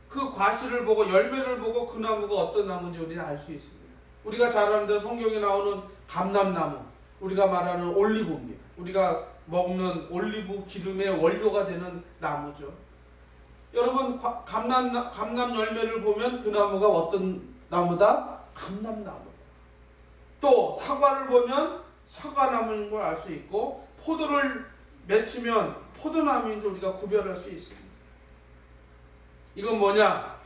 그 과실을 보고 열매를 보고 그 나무가 어떤 나무인지 우리는 알 수 있습니다. 우리가 잘 아는 대로 성경에 나오는 감람나무, 우리가 말하는 올리브입니다. 우리가 먹는 올리브 기름의 원료가 되는 나무죠. 여러분, 감람 열매를 보면 그 나무가 어떤 나무다? 감람나무다. 또 사과를 보면 사과나무인 걸 알 수 있고, 포도를 맺히면 포도나무인 줄 우리가 구별할 수 있습니다. 이건 뭐냐?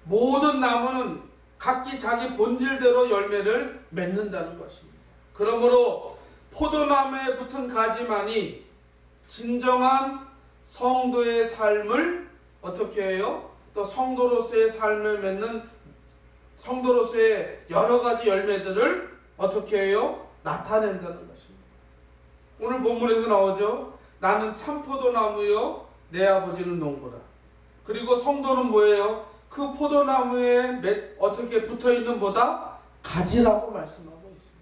모든 나무는 각기 자기 본질대로 열매를 맺는다는 것입니다. 그러므로 포도나무에 붙은 가지만이 진정한 성도의 삶을 어떻게 해요? 또 성도로서의 삶을 맺는 성도로서의 여러 가지 열매들을 어떻게 해요? 나타낸다는 것입니다. 오늘 본문에서 나오죠. 나는 참포도나무요, 내 아버지는 농부라. 그리고 성도는 뭐예요? 그 포도나무에 어떻게 붙어있는 보다 가지라고 말씀하고 있습니다.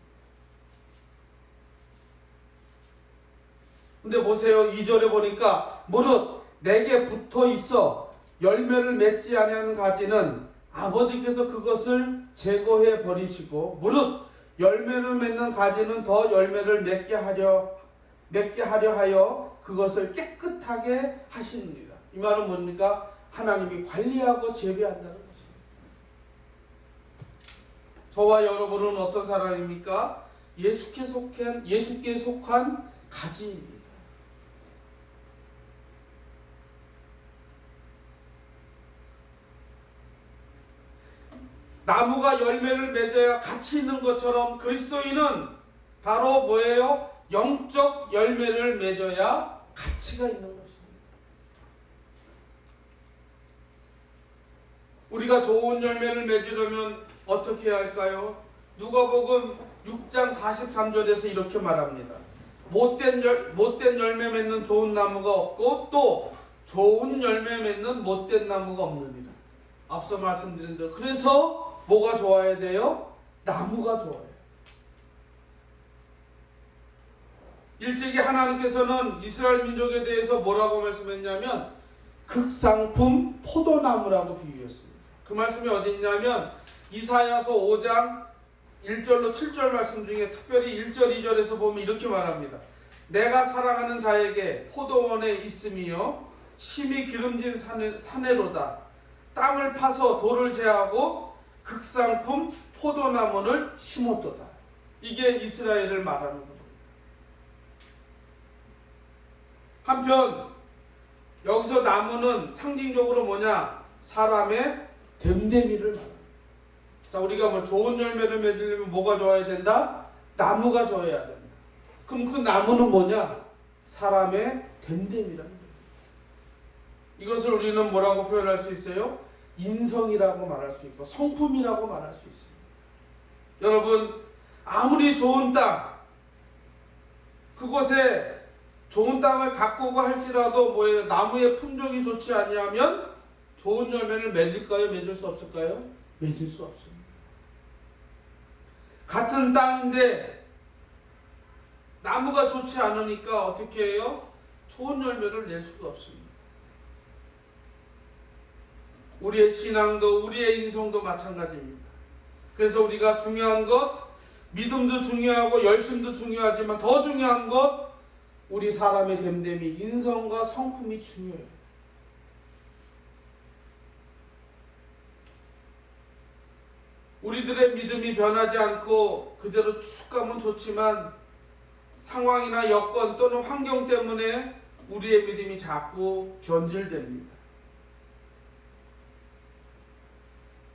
근데 보세요. 2절에 보니까 무릇 내게 붙어있어 열매를 맺지 아니하는 가지는 아버지께서 그것을 제거해 버리시고 무릇 열매를 맺는 가지는 더 열매를 맺게 하려 하여 그것을 깨끗하게 하시느니라. 이 말은 뭡니까? 하나님이 관리하고 재배한다는 것입니다. 저와 여러분은 어떤 사람입니까? 예수께 속한 가지입니다. 나무가 열매를 맺어야 가치 있는 것처럼 그리스도인은 바로 뭐예요? 영적 열매를 맺어야 가치가 있는 것입니다. 우리가 좋은 열매를 맺으려면 어떻게 해야 할까요? 누가복음 6장 43절에서 이렇게 말합니다. 못된 열매 맺는 좋은 나무가 없고 또 좋은 열매 맺는 못된 나무가 없느니라. 앞서 말씀드린 대로 그래서 뭐가 좋아야 돼요? 나무가 좋아요. 일찍이 하나님께서는 이스라엘 민족에 대해서 뭐라고 말씀했냐면 극상품 포도나무라고 비유했습니다. 그 말씀이 어디 있냐면 이사야서 5장 1절로 7절 말씀 중에 특별히 1절 2절에서 보면 이렇게 말합니다. 내가 사랑하는 자에게 포도원에 있으며 심히 기름진 산에로다. 땅을 파서 돌을 제하고 극상품 포도나무를 심었도다. 이게 이스라엘을 말하는 겁니다. 한편 여기서 나무는 상징적으로 뭐냐? 사람의 됨됨이를 말합니다. 자, 우리가 뭐 좋은 열매를 맺으려면 뭐가 좋아야 된다? 나무가 좋아야 된다. 그럼 그 나무는 뭐냐? 사람의 됨됨이라는 거예요. 이것을 우리는 뭐라고 표현할 수 있어요? 인성이라고 말할 수 있고 성품이라고 말할 수 있습니다. 여러분, 아무리 좋은 땅, 그곳에 좋은 땅을 가꾸고 할지라도 뭐예요? 나무의 품종이 좋지 아니하면 좋은 열매를 맺을까요? 맺을 수 없을까요? 맺을 수 없습니다. 같은 땅인데 나무가 좋지 않으니까 어떻게 해요? 좋은 열매를 낼 수가 없습니다. 우리의 신앙도 우리의 인성도 마찬가지입니다. 그래서 우리가 중요한 것, 믿음도 중요하고 열심도 중요하지만 더 중요한 것, 우리 사람의 됨됨이, 인성과 성품이 중요해요. 우리들의 믿음이 변하지 않고 그대로 쭉 가면 좋지만 상황이나 여건 또는 환경 때문에 우리의 믿음이 자꾸 변질됩니다.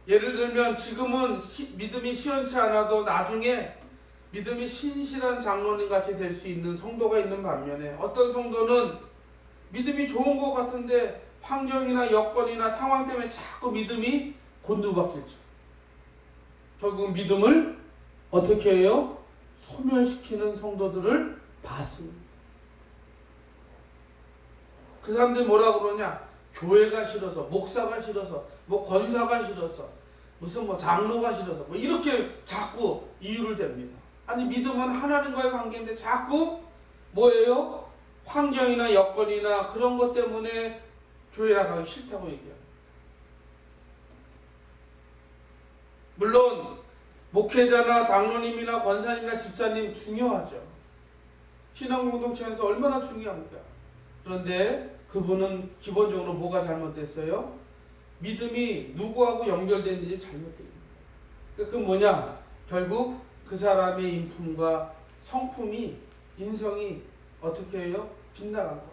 예를 들면 지금은 믿음이 시원치 않아도 나중에 믿음이 신실한 장로님 같이 될 수 있는 성도가 있는 반면에 어떤 성도는 믿음이 좋은 것 같은데 환경이나 여건이나 상황 때문에 자꾸 믿음이 곤두박질쳐. 결국 믿음을 어떻게 해요? 소멸시키는 성도들을 봤습니다. 그 사람들이 뭐라 그러냐? 교회가 싫어서, 목사가 싫어서, 뭐 권사가 싫어서, 무슨 뭐 장로가 싫어서, 뭐 이렇게 자꾸 이유를 댑니다. 아니, 믿음은 하나님과의 관계인데 자꾸 뭐예요? 환경이나 여건이나 그런 것 때문에 교회 나가기 싫다고 얘기합니다. 물론 목회자나 장로님이나 권사님이나 집사님 중요하죠. 신앙 공동체에서 얼마나 중요합니까? 그런데 그분은 기본적으로 뭐가 잘못됐어요? 믿음이 누구하고 연결되는지 잘못됩니다. 그 뭐냐? 결국 그 사람의 인품과 성품이, 인성이 어떻게 해요? 빗나간 겁니다.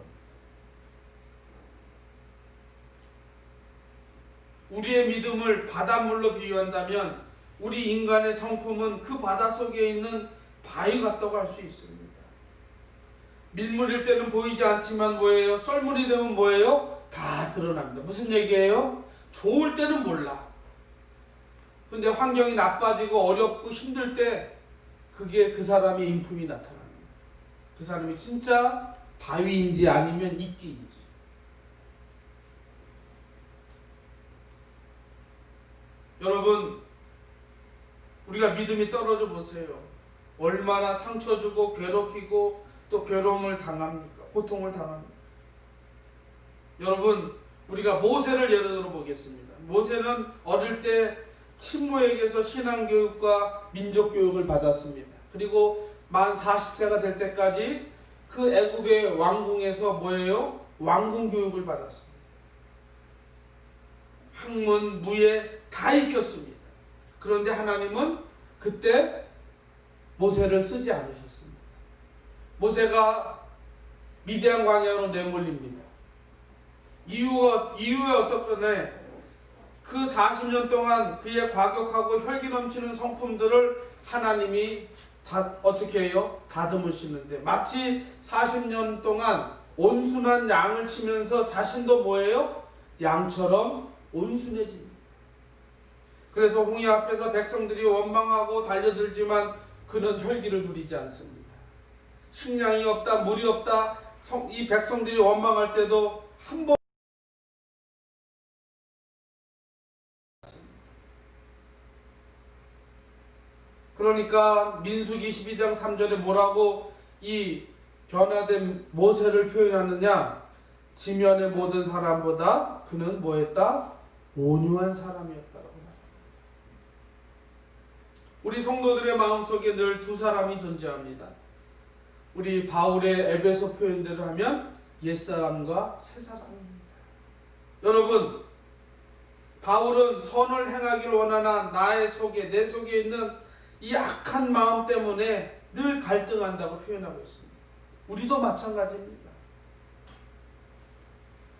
우리의 믿음을 바닷물로 비유한다면 우리 인간의 성품은 그 바다 속에 있는 바위 같다고 할 수 있습니다. 밀물일 때는 보이지 않지만 뭐예요? 썰물이 되면 뭐예요? 다 드러납니다. 무슨 얘기예요? 좋을 때는 몰라. 근데 환경이 나빠지고 어렵고 힘들 때 그게 그 사람의 인품이 나타납니다. 그 사람이 진짜 바위인지 아니면 이끼인지. 여러분, 우리가 믿음이 떨어져 보세요. 얼마나 상처 주고 괴롭히고 또 괴로움을 당합니까? 고통을 당합니까? 여러분, 우리가 모세를 예를 들어 보겠습니다. 모세는 어릴 때 친모에게서 신앙교육과 민족교육을 받았습니다. 그리고 만 40세가 될 때까지 그 애굽의 왕궁에서 뭐예요? 왕궁교육을 받았습니다. 학문, 무예 다 익혔습니다. 그런데 하나님은 그때 모세를 쓰지 않으셨습니다. 모세가 미디안 광야로 내몰립니다. 이후에 어떻게 그 40년 동안 그의 과격하고 혈기 넘치는 성품들을 하나님이 다 어떻게 해요? 다듬으시는데 마치 40년 동안 온순한 양을 치면서 자신도 뭐예요? 양처럼 온순해집니다. 그래서 홍해 앞에서 백성들이 원망하고 달려들지만 그는 혈기를 부리지 않습니다. 식량이 없다, 물이 없다, 이 백성들이 원망할 때도 한 번 그러니까 민수기 12장 3절에 뭐라고 이 변화된 모세를 표현하느냐? 지면의 모든 사람보다 그는 뭐했다? 온유한 사람이었다라고 말합니다. 우리 성도들의 마음속에 늘 두 사람이 존재합니다. 우리 바울의 에베소 표현대로 하면 옛사람과 새사람입니다. 여러분, 바울은 선을 행하기를 원하나 나의 속에, 내 속에 있는 이 악한 마음 때문에 늘 갈등한다고 표현하고 있습니다. 우리도 마찬가지입니다.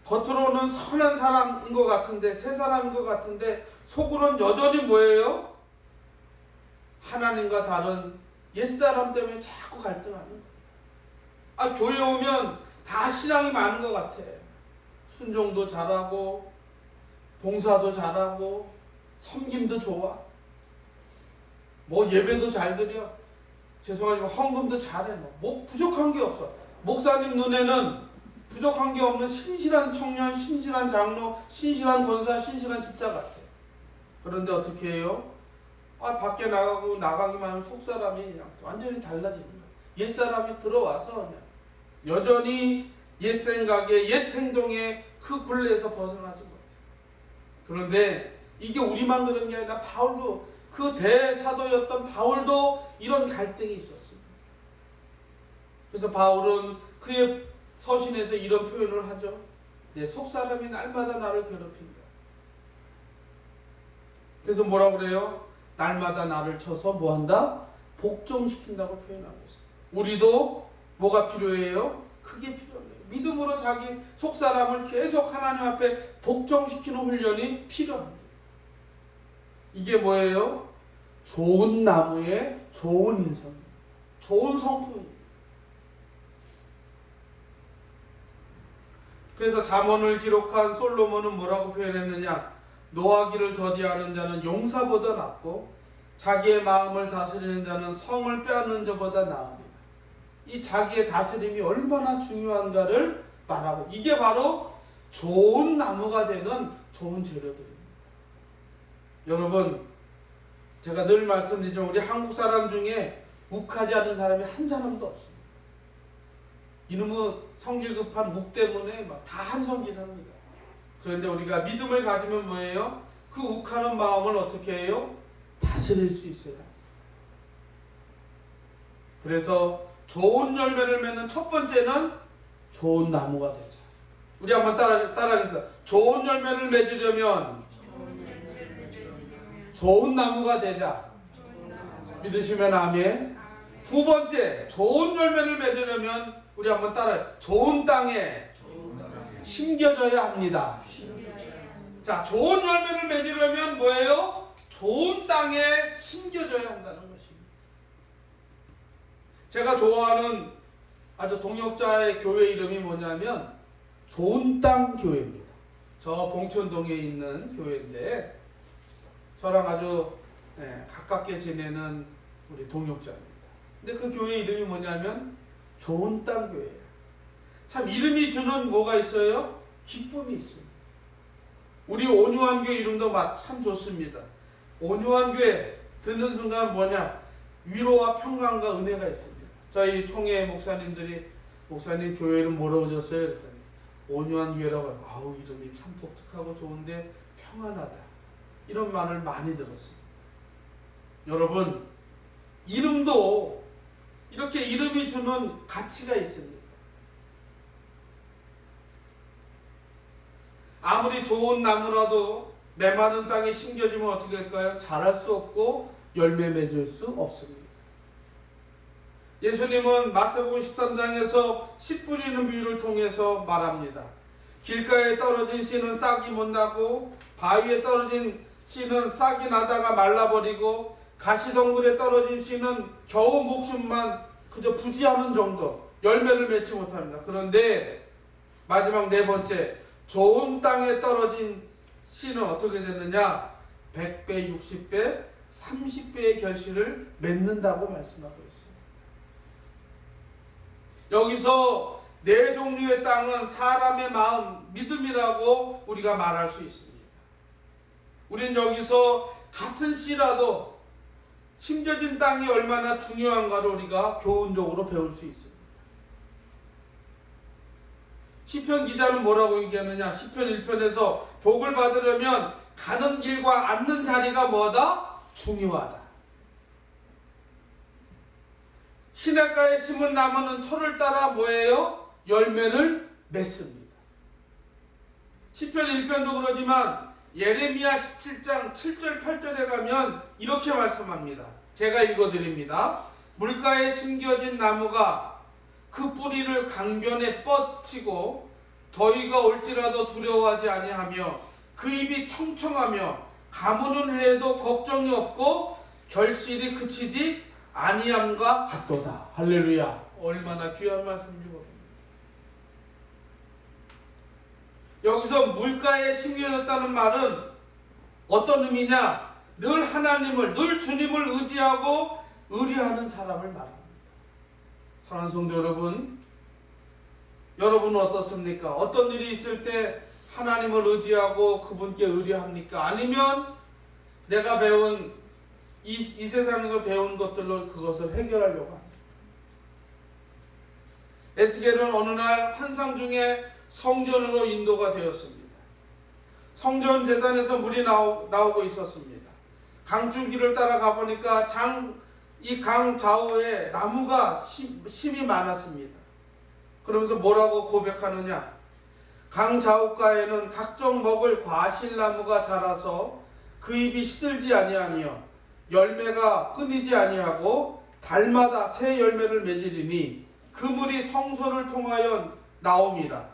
겉으로는 선한 사람인 것 같은데, 새 사람인 것 같은데 속으로는 여전히 뭐예요? 하나님과 다른 옛사람 때문에 자꾸 갈등하는 거예요. 교회 오면 다 신앙이 많은 것 같아. 순종도 잘하고 봉사도 잘하고 섬김도 좋아. 예배도 잘 드려. 죄송하지만 헌금도 잘해. 부족한 게 없어. 목사님 눈에는 부족한 게 없는 신실한 청년, 신실한 장로, 신실한 권사, 신실한 집사 같아. 그런데 어떻게 해요? 밖에 나가기만 하면 속사람이 그냥 완전히 달라지는 거야. 옛사람이 들어와서 그냥 여전히 옛 생각에, 옛 행동에 그 굴레에서 벗어나지 못해. 그런데 이게 우리만 그런 게 아니라 바울도, 그 대사도였던 바울도 이런 갈등이 있었습니다. 그래서 바울은 그의 서신에서 이런 표현을 하죠. 내 속사람이 날마다 나를 괴롭힌다. 그래서 뭐라고 그래요? 날마다 나를 쳐서 뭐한다? 복종시킨다고 표현하고 있어요. 우리도 뭐가 필요해요? 그게 필요해요. 믿음으로 자기 속사람을 계속 하나님 앞에 복종시키는 훈련이 필요합니다. 이게 뭐예요? 좋은 나무의 좋은 인성, 좋은 성품입니다. 그래서 잠언을 기록한 솔로몬은 뭐라고 표현했느냐? 노하기를 더디하는 자는 용사보다 낫고 자기의 마음을 다스리는 자는 성을 빼앗는 자보다 나으니라. 이 자기의 다스림이 얼마나 중요한가를 말하고, 이게 바로 좋은 나무가 되는 좋은 재료들입니다. 여러분, 제가 늘 말씀드리지만 우리 한국 사람 중에 욱하지 않은 사람이 한 사람도 없습니다. 이놈의 성질 급한 욱 때문에 다 한 성질 합니다. 그런데 우리가 믿음을 가지면 뭐예요? 그 욱하는 마음을 어떻게 해요? 다스릴 수 있어요. 그래서 좋은 열매를 맺는 첫 번째는 좋은 나무가 되자. 우리 한번 따라하겠습니다. 좋은 열매를 맺으려면 좋은 나무가 되자. 믿으시면 아멘. 두 번째, 좋은 열매를 맺으려면 우리 한번 좋은 땅에 심겨져야 합니다. 자, 좋은 열매를 맺으려면 뭐예요? 좋은 땅에 심겨져야 한다는 것입니다. 제가 좋아하는 아주 동역자의 교회 이름이 뭐냐면 좋은 땅 교회입니다. 저 봉천동에 있는 교회인데 저랑 아주 가깝게 지내는 우리 동역자입니다. 근데 그 교회 이름이 뭐냐면 좋은 땅 교회예요. 참 이름이 주는 뭐가 있어요? 기쁨이 있습니다. 우리 온유한 교회 이름도 참 좋습니다. 온유한 교회 듣는 순간 뭐냐? 위로와 평강과 은혜가 있습니다. 저희 총회 목사님들이 목사님 교회 이름 뭐라고 졌어요? 그랬더니 온유한 교회라고 하면 아우 이름이 참 독특하고 좋은데 평안하다. 이런 말을 많이 들었습니다. 여러분, 이름도 이렇게 이름이 주는 가치가 있습니다. 아무리 좋은 나무라도 메마른 땅에 심겨지면 어떻게 할까요? 자랄 수 없고 열매 맺을 수 없습니다. 예수님은 마태복음 13장에서 씨 뿌리는 비유를 통해서 말합니다. 길가에 떨어진 씨는 싹이 못 나고 바위에 떨어진 씨는 싹이 나다가 말라버리고 가시덩굴에 떨어진 씨는 겨우 목숨만 그저 부지하는 정도, 열매를 맺지 못합니다. 그런데 마지막 네 번째, 좋은 땅에 떨어진 씨는 어떻게 됐느냐? 100배, 60배, 30배의 결실을 맺는다고 말씀하고 있습니다. 여기서 네 종류의 땅은 사람의 마음, 믿음이라고 우리가 말할 수 있습니다. 우린 여기서 같은 씨라도 심겨진 땅이 얼마나 중요한가를 우리가 교훈적으로 배울 수 있습니다. 시편 기자는 뭐라고 얘기하느냐? 시편 1편에서 복을 받으려면 가는 길과 앉는 자리가 뭐다? 중요하다. 시냇가에 심은 나무는 철을 따라 뭐예요? 열매를 맺습니다. 시편 1편도 그러지만 예레미야 17장 7절 8절에 가면 이렇게 말씀합니다. 제가 읽어드립니다. 물가에 심겨진 나무가 그 뿌리를 강변에 뻗치고 더위가 올지라도 두려워하지 아니하며 그 입이 청청하며 가무는 해에도 걱정이 없고 결실이 그치지 아니함과 같도다. 할렐루야. 얼마나 귀한 말씀이거든요. 여기서 물가에 심겨졌다는 말은 어떤 의미냐? 늘 하나님을, 늘 주님을 의지하고 의뢰하는 사람을 말합니다. 사랑하는 성도 여러분, 여러분은 어떻습니까? 어떤 일이 있을 때 하나님을 의지하고 그분께 의뢰합니까? 아니면 내가 배운 이 세상에서 배운 것들로 그것을 해결하려고 합니다. 에스겔은 어느 날 환상 중에 성전으로 인도가 되었습니다. 성전 제단에서 물이 나오고 있었습니다. 강줄기를 따라 가보니까 이 강 좌우에 나무가 심이 많았습니다. 그러면서 뭐라고 고백하느냐? 강 좌우가에는 각종 먹을 과실나무가 자라서 그 잎이 시들지 아니하며 열매가 끊이지 아니하고 달마다 새 열매를 맺으리니 그 물이 성소를 통하여 나옵니다.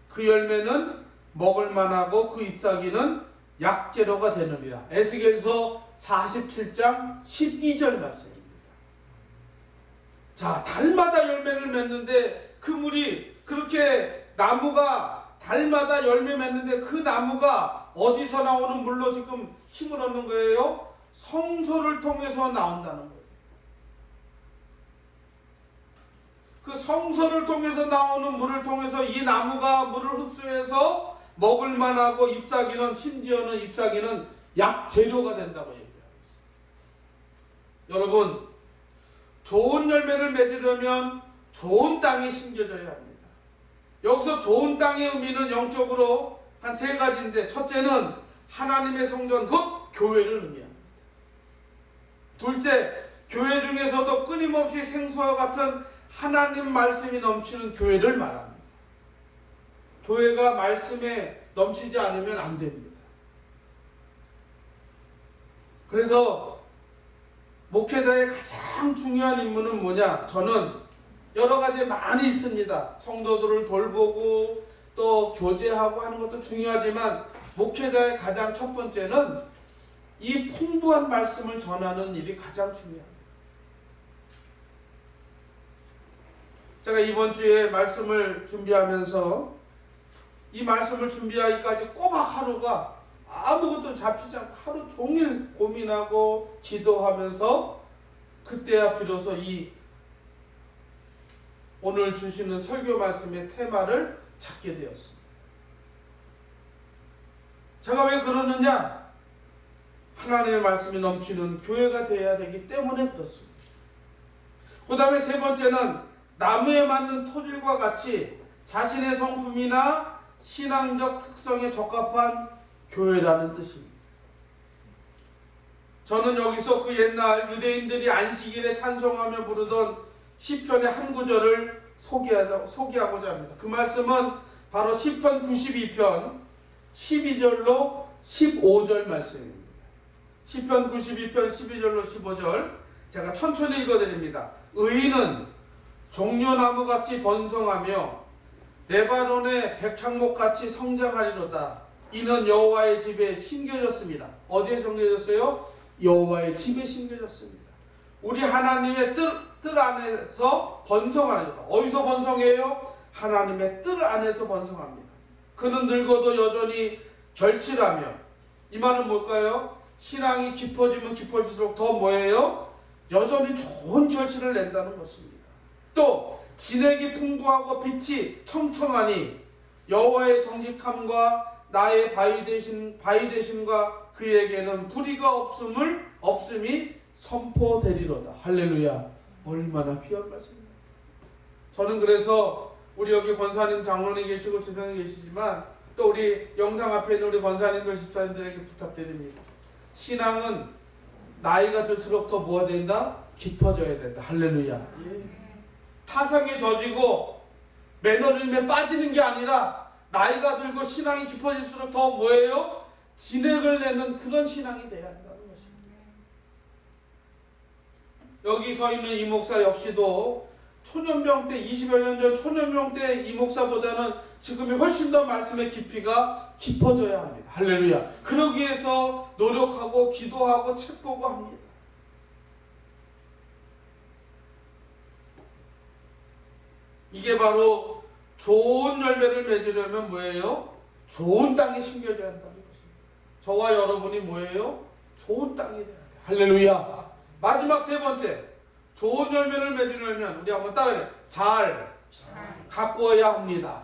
그 열매는 먹을 만하고 그 잎사귀는 약재료가 되느니라. 에스겔서 47장 12절 말씀입니다. 자, 달마다 열매를 맺는데 그 물이 그렇게 나무가 달마다 열매 맺는데 그 나무가 어디서 나오는 물로 지금 힘을 얻는 거예요? 성소를 통해서 나온다는 거예요. 그 성소를 통해서 나오는 물을 통해서 이 나무가 물을 흡수해서 먹을 만하고 잎사귀는, 심지어는 잎사귀는 약재료가 된다고 얘기하고 있어요. 여러분, 좋은 열매를 맺으려면 좋은 땅에 심겨져야 합니다. 여기서 좋은 땅의 의미는 영적으로 한 세 가지인데, 첫째는 하나님의 성전, 곧 교회를 의미합니다. 둘째, 교회 중에서도 끊임없이 생수와 같은 하나님 말씀이 넘치는 교회를 말합니다. 교회가 말씀에 넘치지 않으면 안 됩니다. 그래서 목회자의 가장 중요한 임무는 뭐냐? 저는 여러 가지 많이 있습니다. 성도들을 돌보고 또 교제하고 하는 것도 중요하지만 목회자의 가장 첫 번째는 이 풍부한 말씀을 전하는 일이 가장 중요합니다. 제가 이번 주에 말씀을 준비하면서 이 말씀을 준비하기까지 꼬박 하루가 아무것도 잡히지 않고 하루 종일 고민하고 기도하면서 그때야 비로소 이 오늘 주시는 설교 말씀의 테마를 찾게 되었습니다. 제가 왜 그러느냐? 하나님의 말씀이 넘치는 교회가 되어야 되기 때문에 그렇습니다. 그 다음에 세 번째는 나무에 맞는 토질과 같이 자신의 성품이나 신앙적 특성에 적합한 교회라는 뜻입니다. 저는 여기서 그 옛날 유대인들이 안식일에 찬송하며 부르던 시편의 한 구절을 소개하고자 합니다. 그 말씀은 바로 시편 92편 12절로 15절 말씀입니다. 시편 92편 12절로 15절 제가 천천히 읽어드립니다. 의인은 종려나무같이 번성하며 레바논의 백향목같이 성장하리로다. 이는 여호와의 집에 심겨졌습니다. 어디에 심겨졌어요? 여호와의 집에 심겨졌습니다. 우리 하나님의 뜰 안에서 번성하리로다. 어디서 번성해요? 하나님의 뜰 안에서 번성합니다. 그는 늙어도 여전히 결실하며, 이 말은 뭘까요? 신앙이 깊어지면 깊어질수록 더 뭐예요? 여전히 좋은 결실을 낸다는 것입니다. 또 진액이 풍부하고 빛이 청청하니 여호와의 정직함과 나의 바위 되심과 그에게는 불의가 없음이 선포되리로다. 할렐루야. 얼마나 귀한 말씀입니다. 저는 그래서 우리 여기 권사님, 장로님 계시고 주변에 계시지만 또 우리 영상 앞에 있는 우리 권사님들, 집사님들에게 부탁드립니다. 신앙은 나이가 들수록 더 뭐가 된다? 깊어져야 된다. 할렐루야. 예. 타성에 젖이고 매너리즘에 빠지는 게 아니라 나이가 들고 신앙이 깊어질수록 더 뭐예요? 진액을 내는 그런 신앙이 돼야 한다는 것입니다. 여기 서 있는 이 목사 역시도 초년병 때, 20여 년 전 초년병 때 이 목사보다는 지금이 훨씬 더 말씀의 깊이가 깊어져야 합니다. 할렐루야. 그러기 위해서 노력하고 기도하고 책 보고 합니다. 이게 바로 좋은 열매를 맺으려면 뭐예요? 좋은 땅에 심겨져야 한다는 것입니다. 저와 여러분이 뭐예요? 좋은 땅이 돼야 돼요. 할렐루야. 마지막 세 번째, 좋은 열매를 맺으려면 우리 한번 따라해요. 잘 가꾸어야 합니다.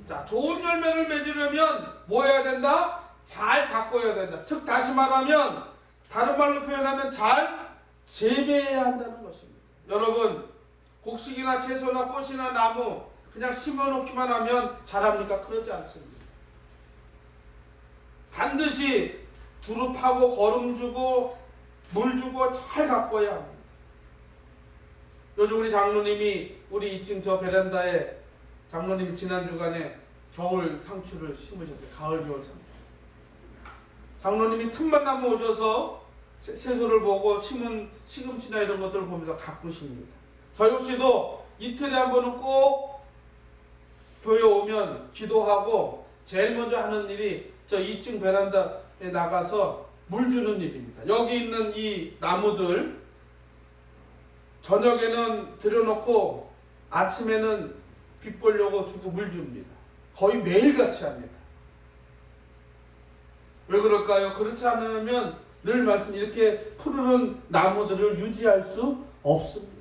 자, 좋은 열매를 맺으려면 뭐 해야 된다? 잘 가꿔야 된다. 즉 다시 말하면, 다른 말로 표현하면 잘 재배해야 한다는 것입니다. 여러분, 곡식이나 채소나 꽃이나 나무 그냥 심어놓기만 하면 자랍니까? 그렇지 않습니다. 반드시 두루 파고 거름 주고 물 주고 잘 가꿔야 합니다. 요즘 우리 장로님이 우리 2층 저 베란다에 장로님이 지난 주간에 겨울 상추를 심으셨어요. 가을 겨울 상추. 장로님이 틈만 나면 오셔서 채소를 보고 심은 시금치나 이런 것들을 보면서 가꾸십니다. 저 역시도 이틀에 한 번은 꼭 교회 오면 기도하고 제일 먼저 하는 일이 저 2층 베란다에 나가서 물 주는 일입니다. 여기 있는 이 나무들 저녁에는 들여놓고 아침에는 빛 보려고 주고 물 줍니다. 거의 매일같이 합니다. 왜 그럴까요? 그렇지 않으면 늘 말씀 이렇게 푸르른 나무들을 유지할 수 없습니다.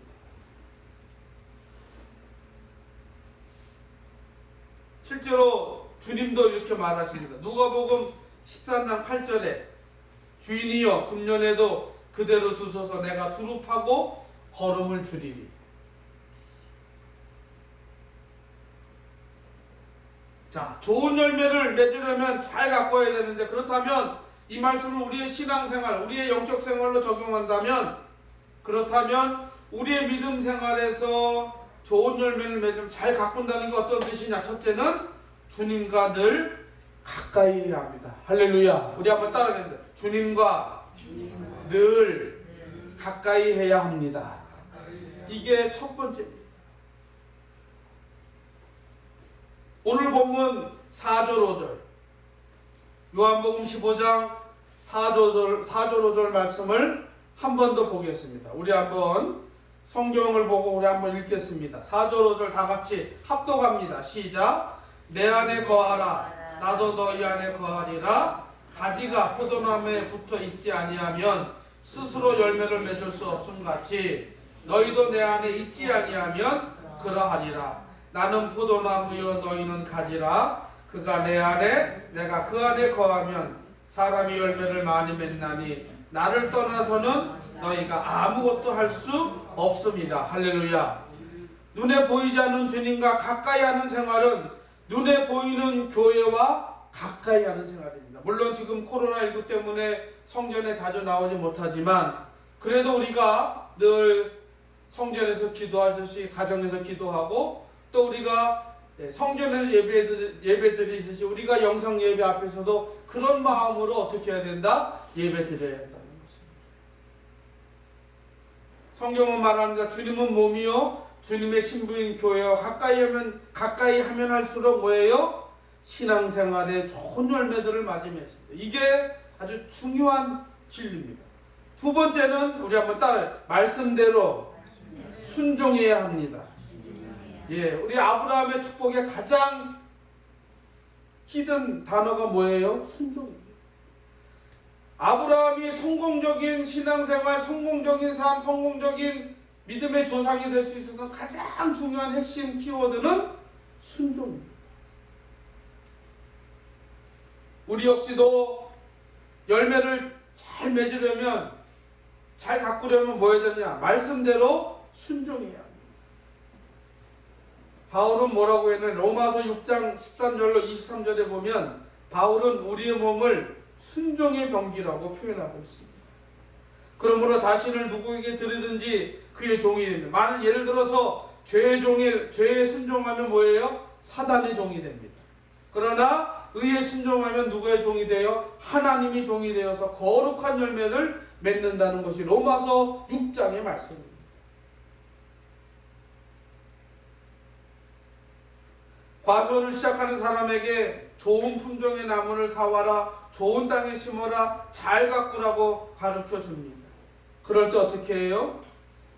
실제로 주님도 이렇게 말하십니다. 누가복음 13장 8절에 주인이여 금년에도 그대로 두소서 내가 두루 파고 거름을 주리리. 자, 좋은 열매를 맺으려면 잘 가꿔야 되는데, 그렇다면 이 말씀을 우리의 신앙생활, 우리의 영적 생활로 적용한다면, 그렇다면 우리의 믿음 생활에서 좋은 열매를 맺으면 잘 가꾼다는 게 어떤 뜻이냐? 첫째는 주님과 늘 가까이 해야 합니다. 할렐루야. 우리 한번 따라해보세요. 주님과 늘 가까이 해야 합니다. 이게 첫 번째입니다. 오늘 본문 4절 5절 요한복음 15장 4절 5절 말씀을 한 번 더 보겠습니다. 우리 한번 성경을 보고 우리 한번 읽겠습니다. 4절 5절 다 같이 합독합니다. 시작. 내 안에 거하라 나도 너희 안에 거하리라. 가지가 포도나무에 붙어 있지 아니하면 스스로 열매를 맺을 수 없음같이 너희도 내 안에 있지 아니하면 그러하리라. 나는 포도나무여 너희는 가지라. 그가 내 안에 내가 그 안에 거하면 사람이 열매를 많이 맺나니 나를 떠나서는 너희가 아무것도 할 수 없음이라. 할렐루야. 눈에 보이지 않는 주님과 가까이 하는 생활은 눈에 보이는 교회와 가까이 하는 생활입니다. 물론 지금 코로나19 때문에 성전에 자주 나오지 못하지만 그래도 우리가 늘 성전에서 기도하듯이 가정에서 기도하고, 또 우리가 성전에서 예배 드리듯이 우리가 영상 예배 앞에서도 그런 마음으로 어떻게 해야 된다? 예배 드려야 한다는 것입니다. 성경은 말합니다. 주님은 몸이요 주님의 신부인 교회와 가까이 하면 할수록 뭐예요? 신앙생활에 좋은 열매들을 맞이했습니다. 이게 아주 중요한 진리입니다. 두 번째는 우리 한번 따라해요. 말씀대로 순종해야 합니다. 예, 우리 아브라함의 축복의 가장 히든 단어가 뭐예요? 순종입니다. 아브라함이 성공적인 신앙생활, 성공적인 삶, 성공적인 믿음의 조상이 될 수 있었던 가장 중요한 핵심 키워드는 순종입니다. 우리 역시도 열매를 잘 맺으려면, 잘 가꾸려면 뭐 해야 되느냐? 말씀대로 순종해야 합니다. 바울은 뭐라고 했냐면 로마서 6장 13절로 23절에 보면 바울은 우리의 몸을 순종의 병기라고 표현하고 있습니다. 그러므로 자신을 누구에게 드리든지 그의 종이 됩니다. 예를 들어서 죄에 순종하면 뭐예요? 사단의 종이 됩니다. 그러나 의에 순종하면 누구의 종이 돼요? 하나님이 종이 되어서 거룩한 열매를 맺는다는 것이 로마서 6장의 말씀입니다. 과수원을 시작하는 사람에게 좋은 품종의 나무를 사와라, 좋은 땅에 심어라, 잘 가꾸라고 가르쳐 줍니다. 그럴 때 어떻게 해요?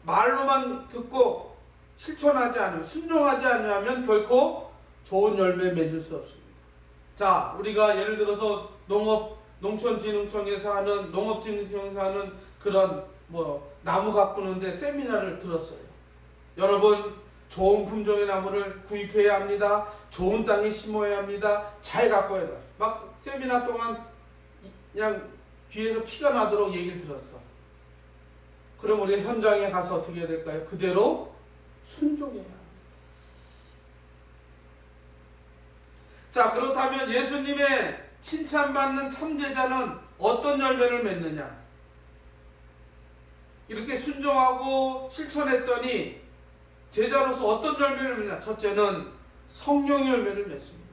말로만 듣고 실천하지 않으면, 순종하지 않으면 결코 좋은 열매 맺을 수 없습니다. 자, 우리가 예를 들어서 농촌진흥청에서 하는, 농업진흥청에서 하는 그런 나무 가꾸는데 세미나를 들었어요. 여러분, 좋은 품종의 나무를 구입해야 합니다. 좋은 땅에 심어야 합니다. 잘 가꿔야 돼. 막 세미나 동안 그냥 귀에서 피가 나도록 얘기를 들었어. 그럼 우리가 현장에 가서 어떻게 해야 될까요? 그대로 순종해야 합니다. 자, 그렇다면 예수님의 칭찬받는 참제자는 어떤 열매를 맺느냐? 이렇게 순종하고 실천했더니 제자로서 어떤 열매를 맺느냐? 첫째는 성령의 열매를 맺습니다.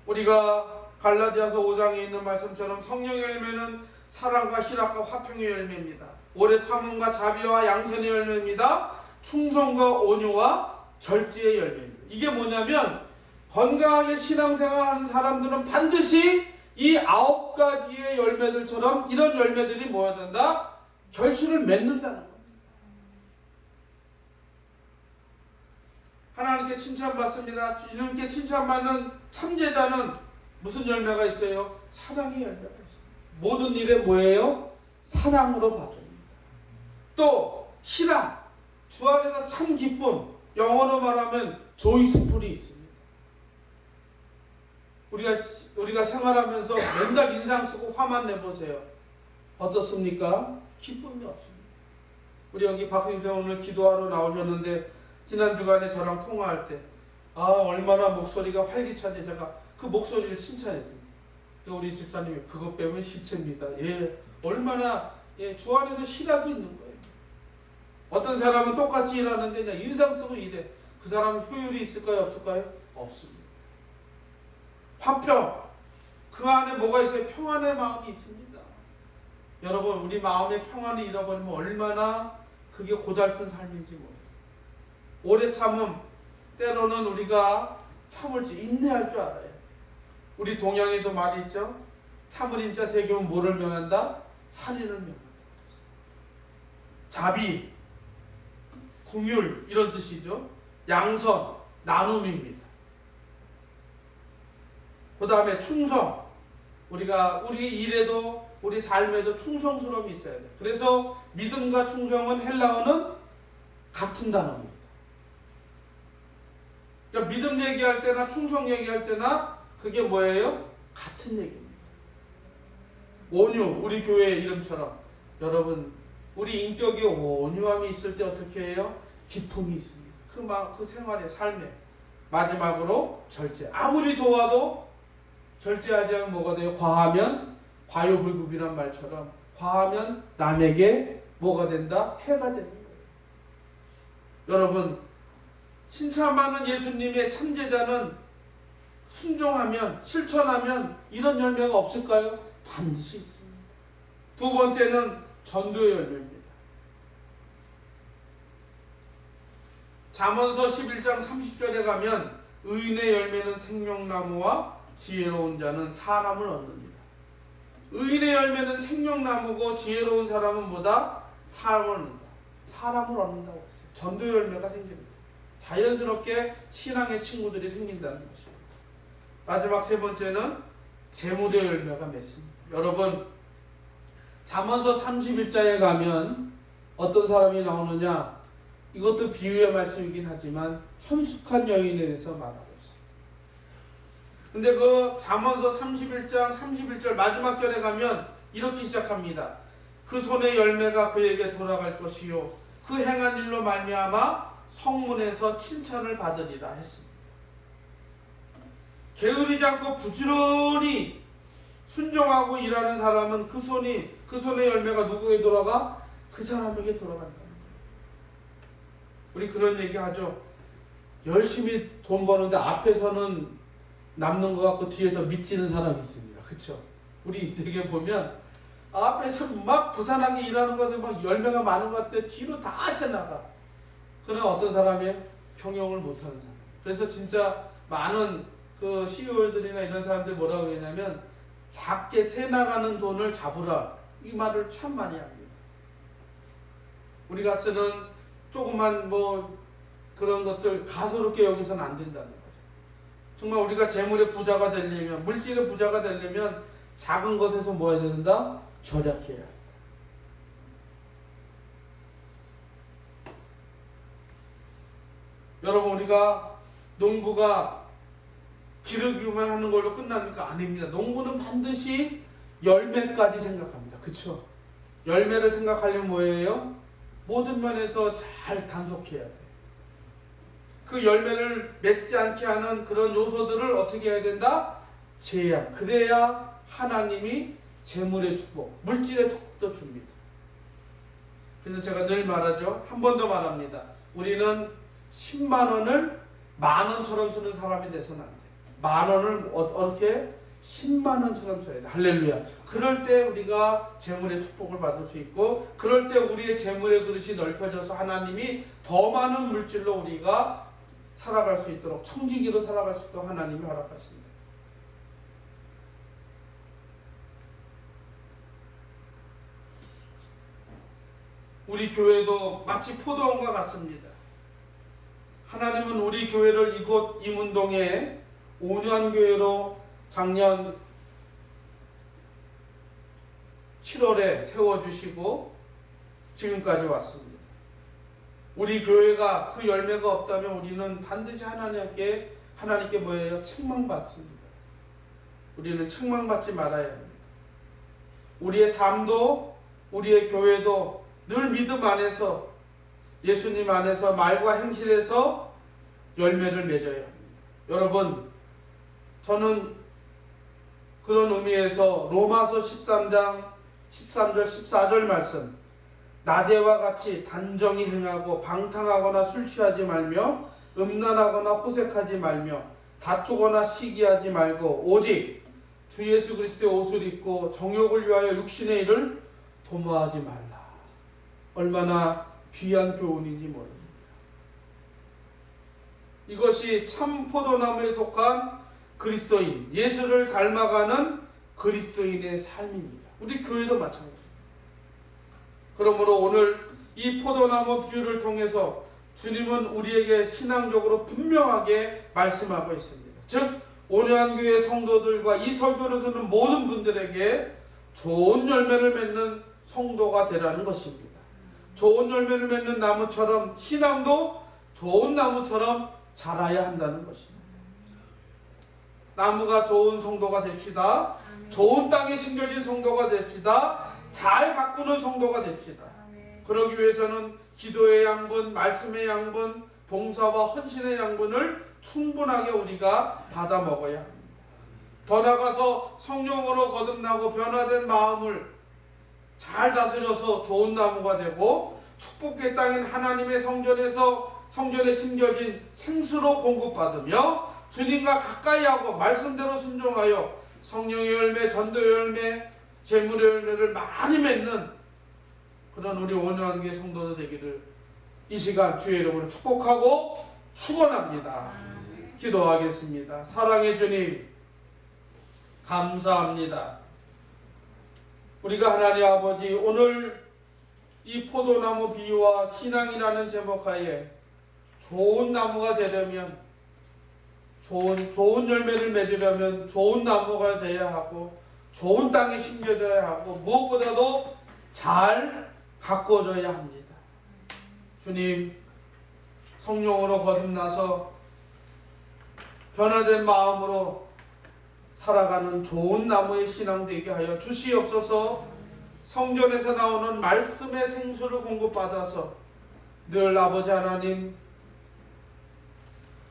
우리가 갈라디아서 5장에 있는 말씀처럼 성령의 열매는 사랑과 희락과 화평의 열매입니다. 오래 참음과 자비와 양선의 열매입니다. 충성과 온유와 절제의 열매입니다. 이게 뭐냐면 건강하게 신앙생활하는 사람들은 반드시 이 9가지의 열매들처럼 이런 열매들이 뭐야 된다? 결실을 맺는다는 겁니다. 하나님께 칭찬받습니다. 주님께 칭찬받는 참제자는 무슨 열매가 있어요? 사랑의 열매가 있습니다. 모든 일에 뭐예요? 사랑으로 봐줍니다. 또 희락, 주 안에서 참 기쁨, 영어로 말하면 조이스풀이 있습니다. 우리가 생활하면서 맨날 인상 쓰고 화만 내보세요. 어떻습니까? 기쁨이 없습니다. 우리 여기 박생생 오늘 기도하러 나오셨는데 지난 주간에 저랑 통화할 때 얼마나 목소리가 활기차지. 제가 그 목소리를 칭찬했습니다. 우리 집사님이 그것 빼면 시체입니다. 얼마나 주 안에서 희락이 있는 거예요. 어떤 사람은 똑같이 일하는데 그냥 인상 쓰고 일해. 그 사람은 효율이 있을까요? 없을까요? 없습니다. 화평, 그 안에 뭐가 있어요? 평안의 마음이 있습니다. 여러분, 우리 마음의 평안을 잃어버리면 얼마나 그게 고달픈 삶인지 모르겠어요. 오래 참음, 때로는 우리가 참을지 인내할 줄 알아요. 우리 동양에도 말이 있죠. 참을 인자 새기면 뭐를 명한다? 살인을 명한다. 자비, 궁율 이런 뜻이죠. 양선, 나눔입니다. 그 다음에 충성. 우리 일에도 우리 삶에도 충성스러움이 있어야 돼요. 그래서 믿음과 충성은 헬라어는 같은 단어입니다. 그러니까 믿음 얘기할 때나 충성 얘기할 때나 그게 뭐예요? 같은 얘기입니다. 온유, 우리 교회 이름처럼 여러분 우리 인격에 온유함이 있을 때 어떻게 해요? 기쁨이 있습니다. 그 생활의 삶에. 마지막으로 절제. 아무리 좋아도 절제하지 않으면 뭐가 돼요? 과하면 과요불급이란 말처럼 과하면 남에게 뭐가 된다? 해가 되는 거예요. 여러분, 칭찬받는 예수님의 참제자는 순종하면, 실천하면 이런 열매가 없을까요? 반드시 있습니다. 두 번째는 전도의 열매입니다. 잠언서 11장 30절에 가면 의인의 열매는 생명나무와 지혜로운 자는 사람을 얻는다. 의인의 열매는 생명나무고 지혜로운 사람은 뭐다? 사람을 얻는다. 사람을 얻는다고 했어요. 전도의 열매가 생깁니다. 자연스럽게 신앙의 친구들이 생긴다는 것입니다. 마지막 세 번째는 재무의 열매가 맺습니다. 여러분, 잠언서 31장에 가면 어떤 사람이 나오느냐? 이것도 비유의 말씀이긴 하지만 현숙한 여인에 대해서 말하고 있습니다. 근데 그 잠언서 31장 31절 마지막 절에 가면 이렇게 시작합니다. 그 손의 열매가 그에게 돌아갈 것이요 그 행한 일로 말미암아 성문에서 칭찬을 받으리라 했습니다. 게으르지 않고 부지런히 순종하고 일하는 사람은 그 손의 열매가 누구에게 돌아가? 그 사람에게 돌아간다는 거예요. 우리 그런 얘기 하죠. 열심히 돈 버는데 앞에서는 남는 것 같고 뒤에서 미치는 사람이 있습니다. 그렇죠? 우리 세계 보면 앞에서 막 부산하게 일하는 것에 막 열매가 많은 것 같은데 뒤로 다 새나가. 그러나 어떤 사람이에요? 평형을 못하는 사람. 그래서 진짜 많은 그 CEO들이나 이런 사람들 뭐라고 하냐면 작게 새나가는 돈을 잡으라. 이 말을 참 많이 합니다. 우리가 쓰는 조그만 그런 것들 가소롭게 여기서는 안 된다는 거죠. 정말 우리가 재물의 부자가 되려면, 물질의 부자가 되려면 작은 것에서 뭐 해야 된다? 절약해야 한다. 여러분, 우리가 농부가 기르기만 하는 걸로 끝납니까? 아닙니다. 농부는 반드시 열매까지 생각합니다. 그쵸? 열매를 생각하려면 뭐예요? 모든 면에서 잘 단속해야 돼. 그 열매를 맺지 않게 하는 그런 요소들을 어떻게 해야 된다? 제약. 그래야 하나님이 재물의 축복, 물질의 축복도 줍니다. 그래서 제가 늘 말하죠. 한 번 더 말합니다. 우리는 10만 원을 만 원처럼 쓰는 사람이 돼서는 안 돼. 만 원을 어떻게? 10만 원처럼 써야 돼. 할렐루야. 그럴 때 우리가 재물의 축복을 받을 수 있고, 그럴 때 우리의 재물의 그릇이 넓혀져서 하나님이 더 많은 물질로 우리가 살아갈 수 있도록, 청지기로 살아갈 수 있도록 하나님이 허락하십니다. 우리 교회도 마치 포도원과 같습니다. 하나님은 우리 교회를 이곳 이문동에 온유한교회로 작년 7월에 세워주시고 지금까지 왔습니다. 우리 교회가 그 열매가 없다면 우리는 반드시 하나님께 뭐예요? 책망받습니다. 우리는 책망받지 말아야 합니다. 우리의 삶도, 우리의 교회도 늘 믿음 안에서, 예수님 안에서, 말과 행실에서 열매를 맺어야 합니다. 여러분, 저는 그런 의미에서 로마서 13장 13절 14절 말씀, 낮에와 같이 단정히 행하고 방탕하거나 술 취하지 말며 음란하거나 호색하지 말며 다투거나 시기하지 말고 오직 주 예수 그리스도의 옷을 입고 정욕을 위하여 육신의 일을 도모하지 말라. 얼마나 귀한 교훈인지 모릅니다. 이것이 참 포도나무에 속한 그리스도인, 예수를 닮아가는 그리스도인의 삶입니다. 우리 교회도 마찬가지입니다. 그러므로 오늘 이 포도나무 비유를 통해서 주님은 우리에게 신앙적으로 분명하게 말씀하고 있습니다. 즉 온유한교회 성도들과 이 설교를 듣는 모든 분들에게 좋은 열매를 맺는 성도가 되라는 것입니다. 좋은 열매를 맺는 나무처럼 신앙도 좋은 나무처럼 자라야 한다는 것입니다. 나무가 좋은 성도가 됩시다. 좋은 땅에 심겨진 성도가 됩시다. 잘 가꾸는 성도가 됩시다. 그러기 위해서는 기도의 양분, 말씀의 양분, 봉사와 헌신의 양분을 충분하게 우리가 받아 먹어야 합니다. 더 나아가서 성령으로 거듭나고 변화된 마음을 잘 다스려서 좋은 나무가 되고, 축복의 땅인 하나님의 성전에 심겨진 생수로 공급받으며 주님과 가까이 하고 말씀대로 순종하여 성령의 열매, 전도의 열매, 재물의 열매를 많이 맺는 그런 우리 온유한교회 성도들 되기를 이 시간 주의 이름으로 축복하고 축원합니다. 기도하겠습니다. 사랑의 주님, 감사합니다. 우리가 하나님 아버지, 오늘 이 포도나무 비유와 신앙이라는 제목 하에 좋은 나무가 되려면, 좋은 열매를 맺으려면 좋은 나무가 되어야 하고, 좋은 땅에 심겨져야 하고, 무엇보다도 잘 가꾸어져야 합니다. 주님, 성령으로 거듭나서 변화된 마음으로 살아가는 좋은 나무의 신앙 되게 하여 주시옵소서. 성전에서 나오는 말씀의 생수를 공급받아서 늘 아버지 하나님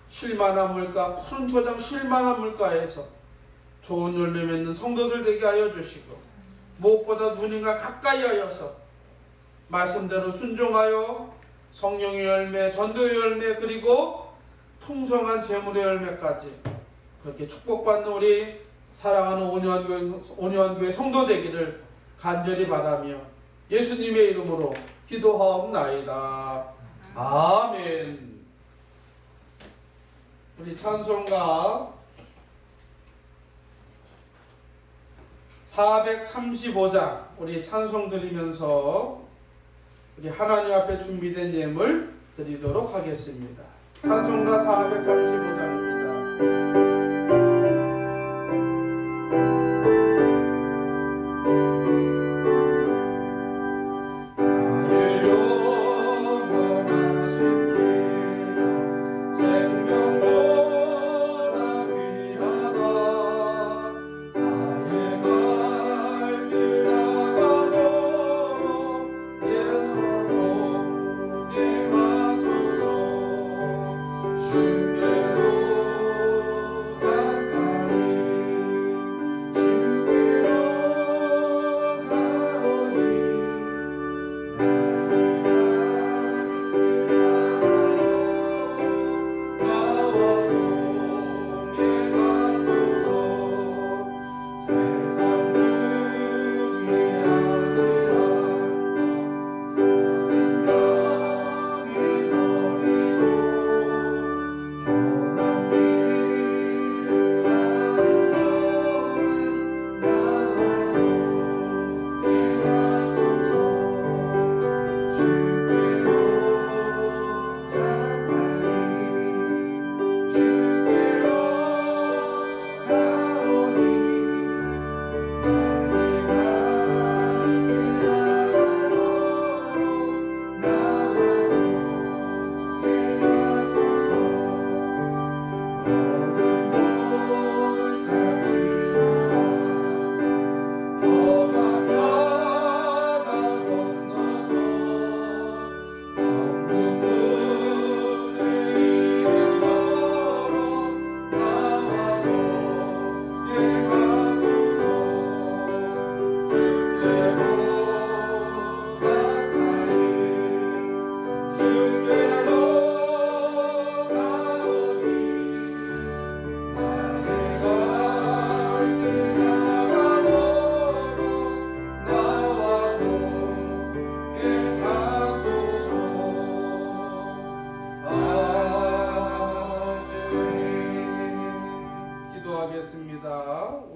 쉴만한 물가, 푸른 초장 쉴만한 물가에서 좋은 열매 맺는 성도들 되게 하여 주시고, 무엇보다 주님과 가까이 하여서 말씀대로 순종하여 성령의 열매, 전도의 열매, 그리고 풍성한 재물의 열매까지 그렇게 축복받는 우리 사랑하는 온유한교회 성도 되기를 간절히 바라며 예수님의 이름으로 기도하옵나이다. 아멘. 우리 찬송가 435장 우리 찬송 드리면서 우리 하나님 앞에 준비된 예물 드리도록 하겠습니다. 찬송가 435장입니다.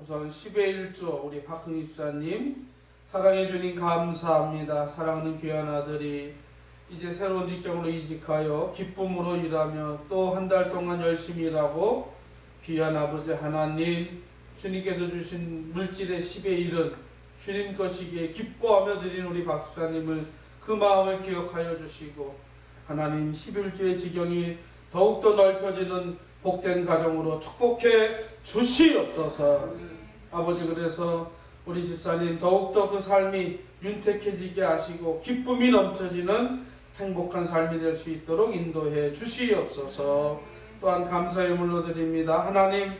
우선 10의 1조 우리 박흥희 집사님 사랑해 주님 감사합니다. 사랑하는 귀한 아들이 이제 새로운 직장으로 이직하여 기쁨으로 일하며 또 한 달 동안 열심히 일하고 귀한 아버지 하나님 주님께서 주신 물질의 10의 1은 주님 것이기에 기뻐하며 드린 우리 박 집사님을 그 마음을 기억하여 주시고 하나님 11주의 지경이 더욱더 넓혀지는 복된 가정으로 축복해 주시옵소서. 아버지 그래서 우리 집사님 더욱더 그 삶이 윤택해지게 하시고 기쁨이 넘쳐지는 행복한 삶이 될 수 있도록 인도해 주시옵소서. 또한 감사의 물로 드립니다. 하나님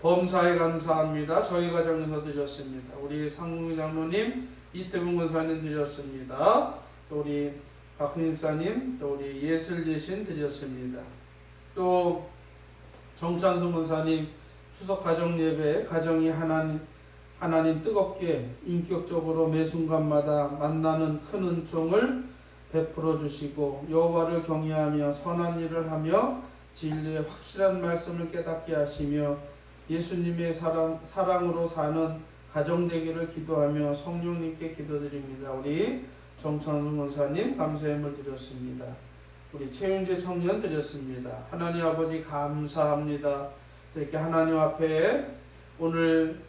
범사에 감사합니다. 저희 가정에서 드렸습니다. 우리 상궁 장로님 이태분 권사님 드렸습니다. 또 우리 박흥희 집사님 또 우리 예슬예신 드렸습니다. 또 정찬송 권사님 추석 가정 예배 가정이 하나님 뜨겁게 인격적으로 매 순간마다 만나는 큰 은총을 베풀어 주시고 여호와를 경외하며 선한 일을 하며 진리의 확실한 말씀을 깨닫게 하시며 예수님의 사랑으로 사는 가정 되기를 기도하며 성령님께 기도드립니다. 우리 정찬훈 권사님 감사의 물 드렸습니다. 우리 최윤재 청년 드렸습니다. 하나님 아버지 감사합니다. 이렇게 하나님 앞에 오늘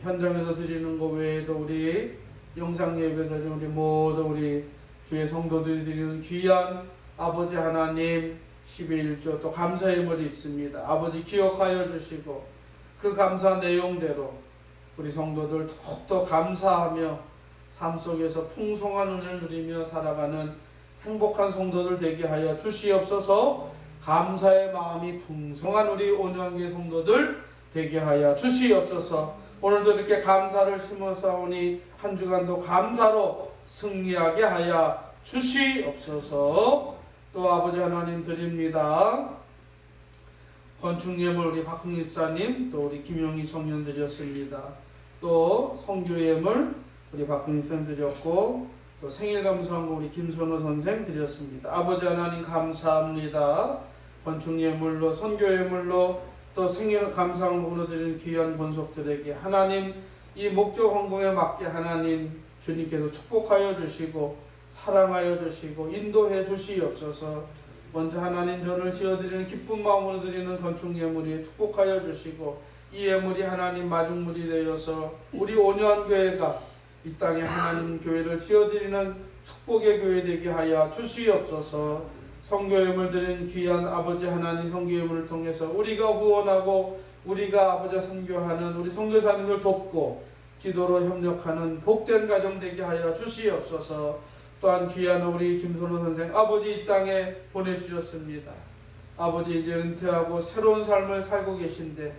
현장에서 드리는 것 외에도 우리 영상 예배에서 우리 모두 우리 주의 성도들이 드리는 귀한 아버지 하나님 10의 1조 또 감사의 물이 있습니다. 아버지 기억하여 주시고 그 감사 내용대로 우리 성도들 더욱더 감사하며 삶 속에서 풍성한 은혜를 누리며 살아가는 행복한 성도들 되게 하여 주시옵소서. 감사의 마음이 풍성한 우리 온유한교회 성도들 되게 하여 주시옵소서. 오늘도 이렇게 감사를 심어싸우니 한 주간도 감사로 승리하게 하여 주시옵소서. 또 아버지 하나님 드립니다. 건축예물 우리 박흥희 집사님 또 우리 김용희 청년 드렸습니다. 또 성교예물 우리 박흥희 집사님 드렸고 또 생일 감사한 거 우리 김선호 선생 드렸습니다. 아버지 하나님 감사합니다. 건축예물로 선교예물로 또 생일 감사한 거로 드리는 귀한 권속들에게 하나님 이 목적 헌금에 맞게 하나님 주님께서 축복하여 주시고 사랑하여 주시고 인도해 주시옵소서. 먼저 하나님 전을 지어드리는 기쁜 마음으로 드리는 건축 예물이 축복하여 주시고 이 예물이 하나님 마중물이 되어서 우리 온유한교회가 이 땅에 하나님 교회를 지어드리는 축복의 교회 되게 하여 주시옵소서. 성교예물 드린 귀한 아버지 하나님 성교예물을 통해서 우리가 후원하고 우리가 아버지 선교하는 우리 선교사님을 돕고 기도로 협력하는 복된 가정 되게 하여 주시옵소서. 또한 귀한 우리 김선호 선생 아버지 이 땅에 보내주셨습니다. 아버지 이제 은퇴하고 새로운 삶을 살고 계신데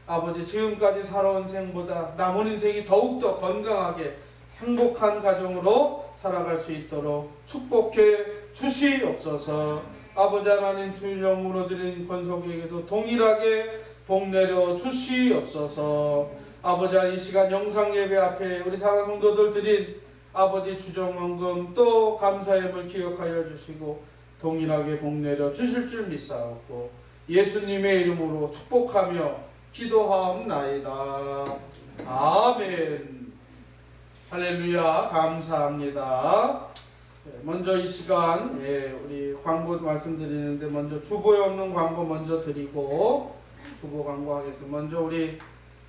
아버지 지금까지 살아온 생보다 남은 인생이 더욱더 건강하게 행복한 가정으로 살아갈 수 있도록 축복해 주시옵소서. 아버지 하나님 주 이름으로 드린 권속에게도 동일하게 복 내려 주시옵소서. 아버지 이 시간 영상 예배 앞에 우리 사랑하는 성도들 드린 아버지 주정원금 또 감사함을 기억하여 주시고 동일하게 복 내려 주실 줄 믿사옵고 예수님의 이름으로 축복하며 기도하옵나이다. 아멘. 할렐루야. 감사합니다. 먼저 이 시간 우리 광고 말씀드리는데 먼저 주보에 없는 광고 먼저 드리고 주보 광고 하겠습니다. 먼저 우리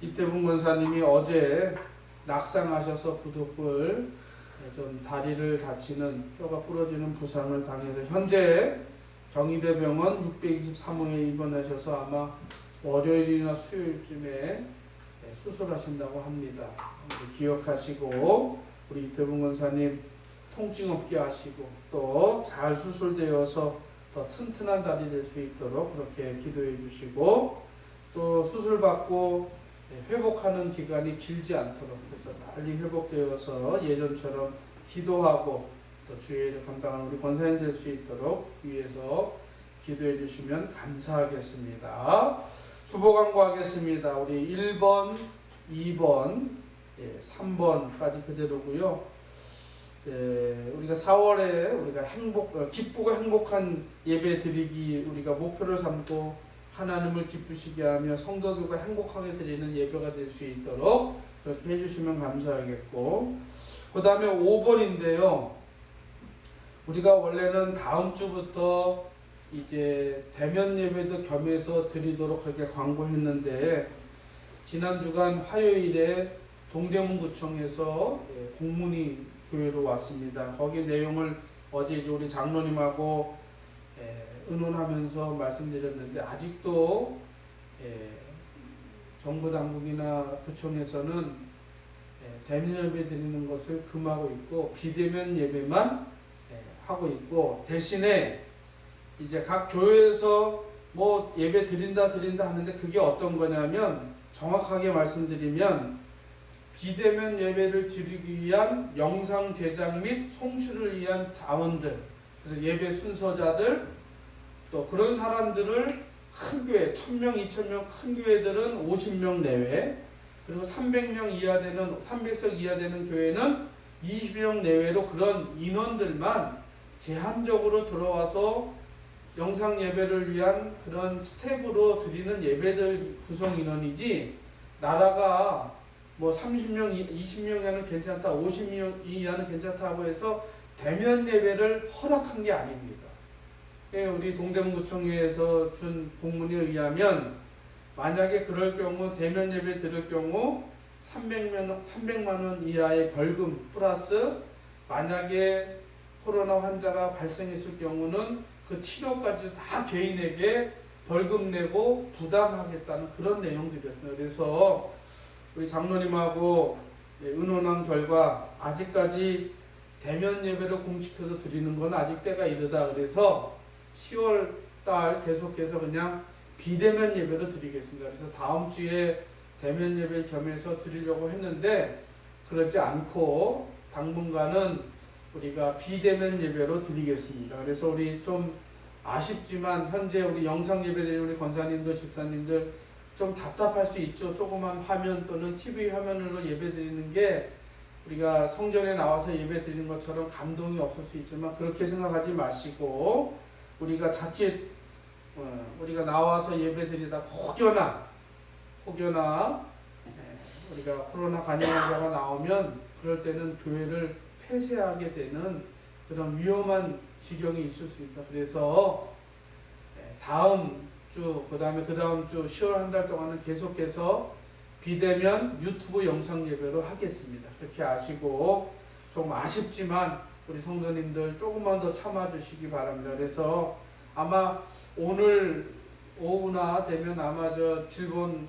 이태분 권사님이 어제 낙상하셔서 부득불 좀 다리를 다치는 뼈가 부러지는 부상을 당해서 현재 경희대병원 623호에 입원하셔서 아마 월요일이나 수요일쯤에 수술하신다고 합니다. 기억하시고 우리 이태분 권사님 통증 없게 하시고 또 잘 수술되어서 더 튼튼한 다리 될 수 있도록 그렇게 기도해 주시고 또 수술받고 회복하는 기간이 길지 않도록 그래서 빨리 회복되어서 예전처럼 기도하고 또 주의 일을 감당하는 우리 권사님 될 수 있도록 위해서 기도해 주시면 감사하겠습니다. 주보 광고하겠습니다. 우리 1번, 2번, 3번까지 그대로고요. 우리가 4월에 우리가 기쁘고 행복한 예배 드리기 우리가 목표를 삼고 하나님을 기쁘시게 하며 성도들과 행복하게 드리는 예배가 될 수 있도록 그렇게 해주시면 감사하겠고 그 다음에 5번인데요. 우리가 원래는 다음 주부터 이제 대면 예배도 겸해서 드리도록 그렇게 광고했는데 지난 주간 화요일에 동대문구청에서 공문이 교회로 왔습니다. 거기 내용을 어제 이제 우리 장로님하고 의논하면서 말씀드렸는데 아직도 정부 당국이나 구청에서는 대면 예배 드리는 것을 금하고 있고 비대면 예배만 하고 있고 대신에 이제 각 교회에서 뭐 예배 드린다 하는데 그게 어떤 거냐면 정확하게 말씀드리면 비대면 예배를 드리기 위한 영상 제작 및 송출을 위한 자원들 그래서 예배 순서자들 또 그런 사람들을 큰 교회 1000명, 2000명 큰 교회들은 50명 내외 그리고 300명 이하 되는 300석 이하 되는 교회는 20명 내외로 그런 인원들만 제한적으로 들어와서 영상 예배를 위한 그런 스텝으로 드리는 예배들 구성 인원이지 나라가 뭐 30명, 20명 이하는 괜찮다, 50명 이하는 괜찮다고 해서 대면 예배를 허락한 게 아닙니다. 우리 동대문구청에서 준 공문에 의하면 만약에 그럴 경우 대면 예배 드릴 경우 300만 원 이하의 벌금 플러스 만약에 코로나 환자가 발생했을 경우는 그 치료까지 다 개인에게 벌금 내고 부담하겠다는 그런 내용들이었습니다. 그래서 우리 장로님하고 의논한 결과 아직까지 대면 예배를 공식해서 드리는 건 아직 때가 이르다. 그래서 10월 달 계속해서 그냥 비대면 예배로 드리겠습니다. 그래서 다음 주에 대면 예배 겸해서 드리려고 했는데 그렇지 않고 당분간은 우리가 비대면 예배로 드리겠습니다. 그래서 우리 좀 아쉽지만 현재 우리 영상 예배 드리는 우리 권사님들, 집사님들 좀 답답할 수 있죠. 조그만 화면 또는 TV 화면으로 예배 드리는 게 우리가 성전에 나와서 예배 드리는 것처럼 감동이 없을 수 있지만 그렇게 생각하지 마시고 우리가 자칫 우리가 나와서 예배 드리다 혹여나 우리가 코로나 간염 환자가 나오면 그럴 때는 교회를 폐쇄하게 되는 그런 위험한 지경이 있을 수 있다. 그래서 다음 주, 그 다음 주 10월 한 달 동안은 계속해서 비대면 유튜브 영상 예배로 하겠습니다. 그렇게 아시고, 좀 아쉽지만 우리 성도님들 조금만 더 참아주시기 바랍니다. 그래서 아마 오늘 오후나 되면 아마 저 질본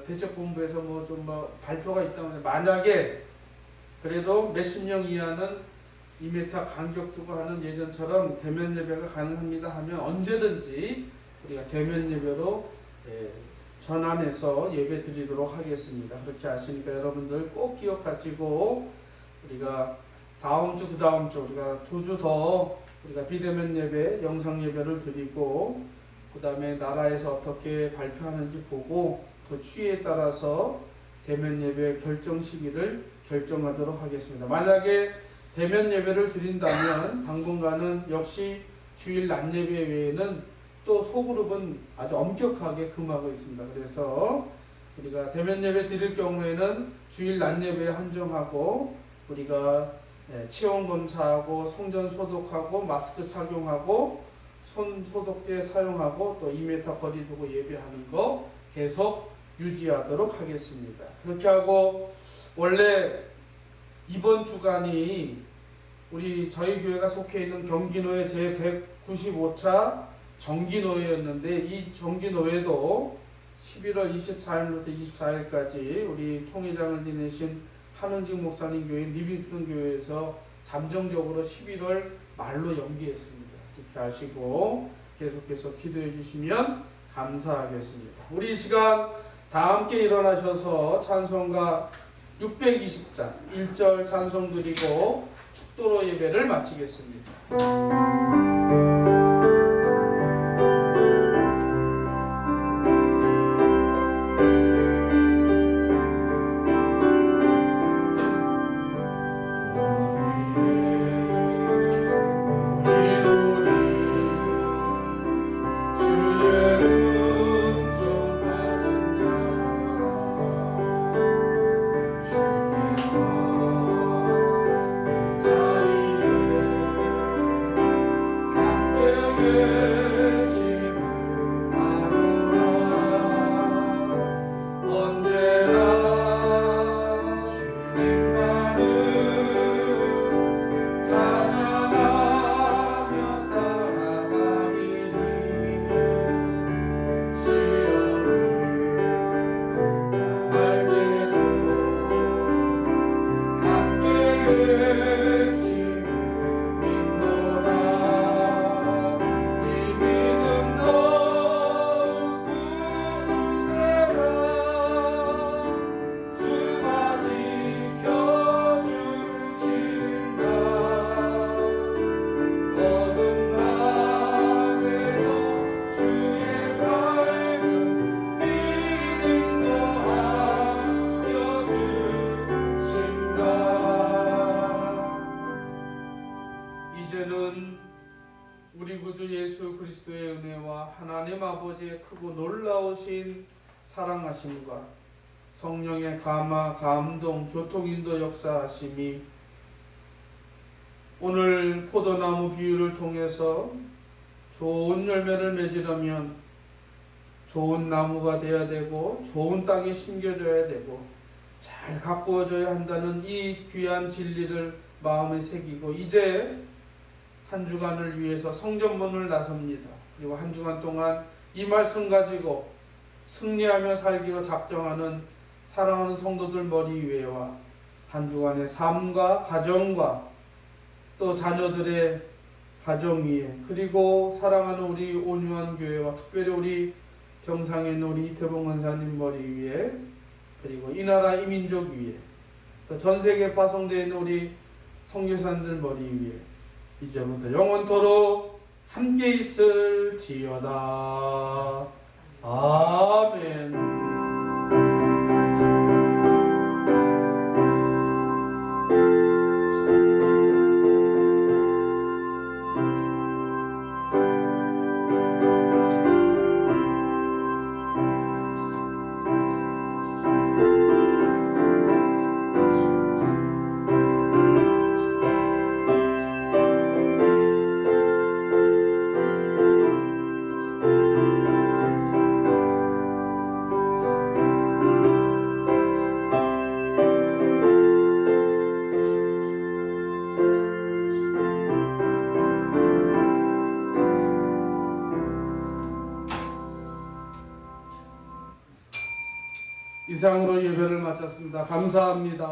대책본부에서 좀 발표가 있다면, 만약에 그래도 몇십 명 이하는 2m 간격 두고 하는 예전처럼 대면 예배가 가능합니다 하면 언제든지 우리가 대면 예배로 전환해서 예배 드리도록 하겠습니다. 그렇게 하시니까 여러분들 꼭 기억하시고, 우리가 다음 주, 그 다음 주 우리가 2주 더 우리가 비대면 예배, 영상 예배를 드리고, 그 다음에 나라에서 어떻게 발표하는지 보고 그 추이에 따라서 대면 예배 결정 시기를 결정하도록 하겠습니다. 만약에 대면 예배를 드린다면 당분간은 역시 주일 낮 예배 외에는 또 소그룹은 아주 엄격하게 금하고 있습니다. 그래서 우리가 대면 예배 드릴 경우에는 주일 낮 예배에 한정하고, 우리가 체온 검사하고 성전 소독하고 마스크 착용하고 손 소독제 사용하고 또 2m 거리 두고 예배하는 거 계속 유지하도록 하겠습니다. 그렇게 하고, 원래 이번 주간이 저희 교회가 속해 있는 경기노회 제195차 정기노회였는데, 이 정기노회도 11월 24일부터 24일까지 우리 총회장을 지내신 한은직 목사님 교회 리빙스턴 교회에서 잠정적으로 11월 말로 연기했습니다. 이렇게 하시고 계속해서 기도해 주시면 감사하겠습니다. 우리 이 시간 다 함께 일어나셔서 찬송가 620장 1절 찬송 드리고 축도로 예배를 마치겠습니다. 우리 구주 예수 그리스도의 은혜와 하나님 아버지의 크고 놀라우신 사랑하심과 성령의 감화, 감동, 교통인도 역사하심이 오늘 포도나무 비유를 통해서 좋은 열매를 맺으려면 좋은 나무가 되어야 되고 좋은 땅에 심겨져야 되고 잘 가꾸어져야 한다는 이 귀한 진리를 마음에 새기고 이제 한 주간을 위해서 성전문을 나섭니다. 그리고 한 주간 동안 이 말씀 가지고 승리하며 살기로 작정하는 사랑하는 성도들 머리 위에와 한 주간의 삶과 가정과 또 자녀들의 가정 위에 그리고 사랑하는 우리 온유한 교회와 특별히 우리 병상에 있는 우리 이태봉 권사님 머리 위에 그리고 이 나라 이 민족 위에 또 전 세계에 파송되어 있는 우리 선교사님들 머리 위에 이제부터 영원토록 함께 있을지어다. 아멘. 이상으로 예배를 마쳤습니다. 감사합니다.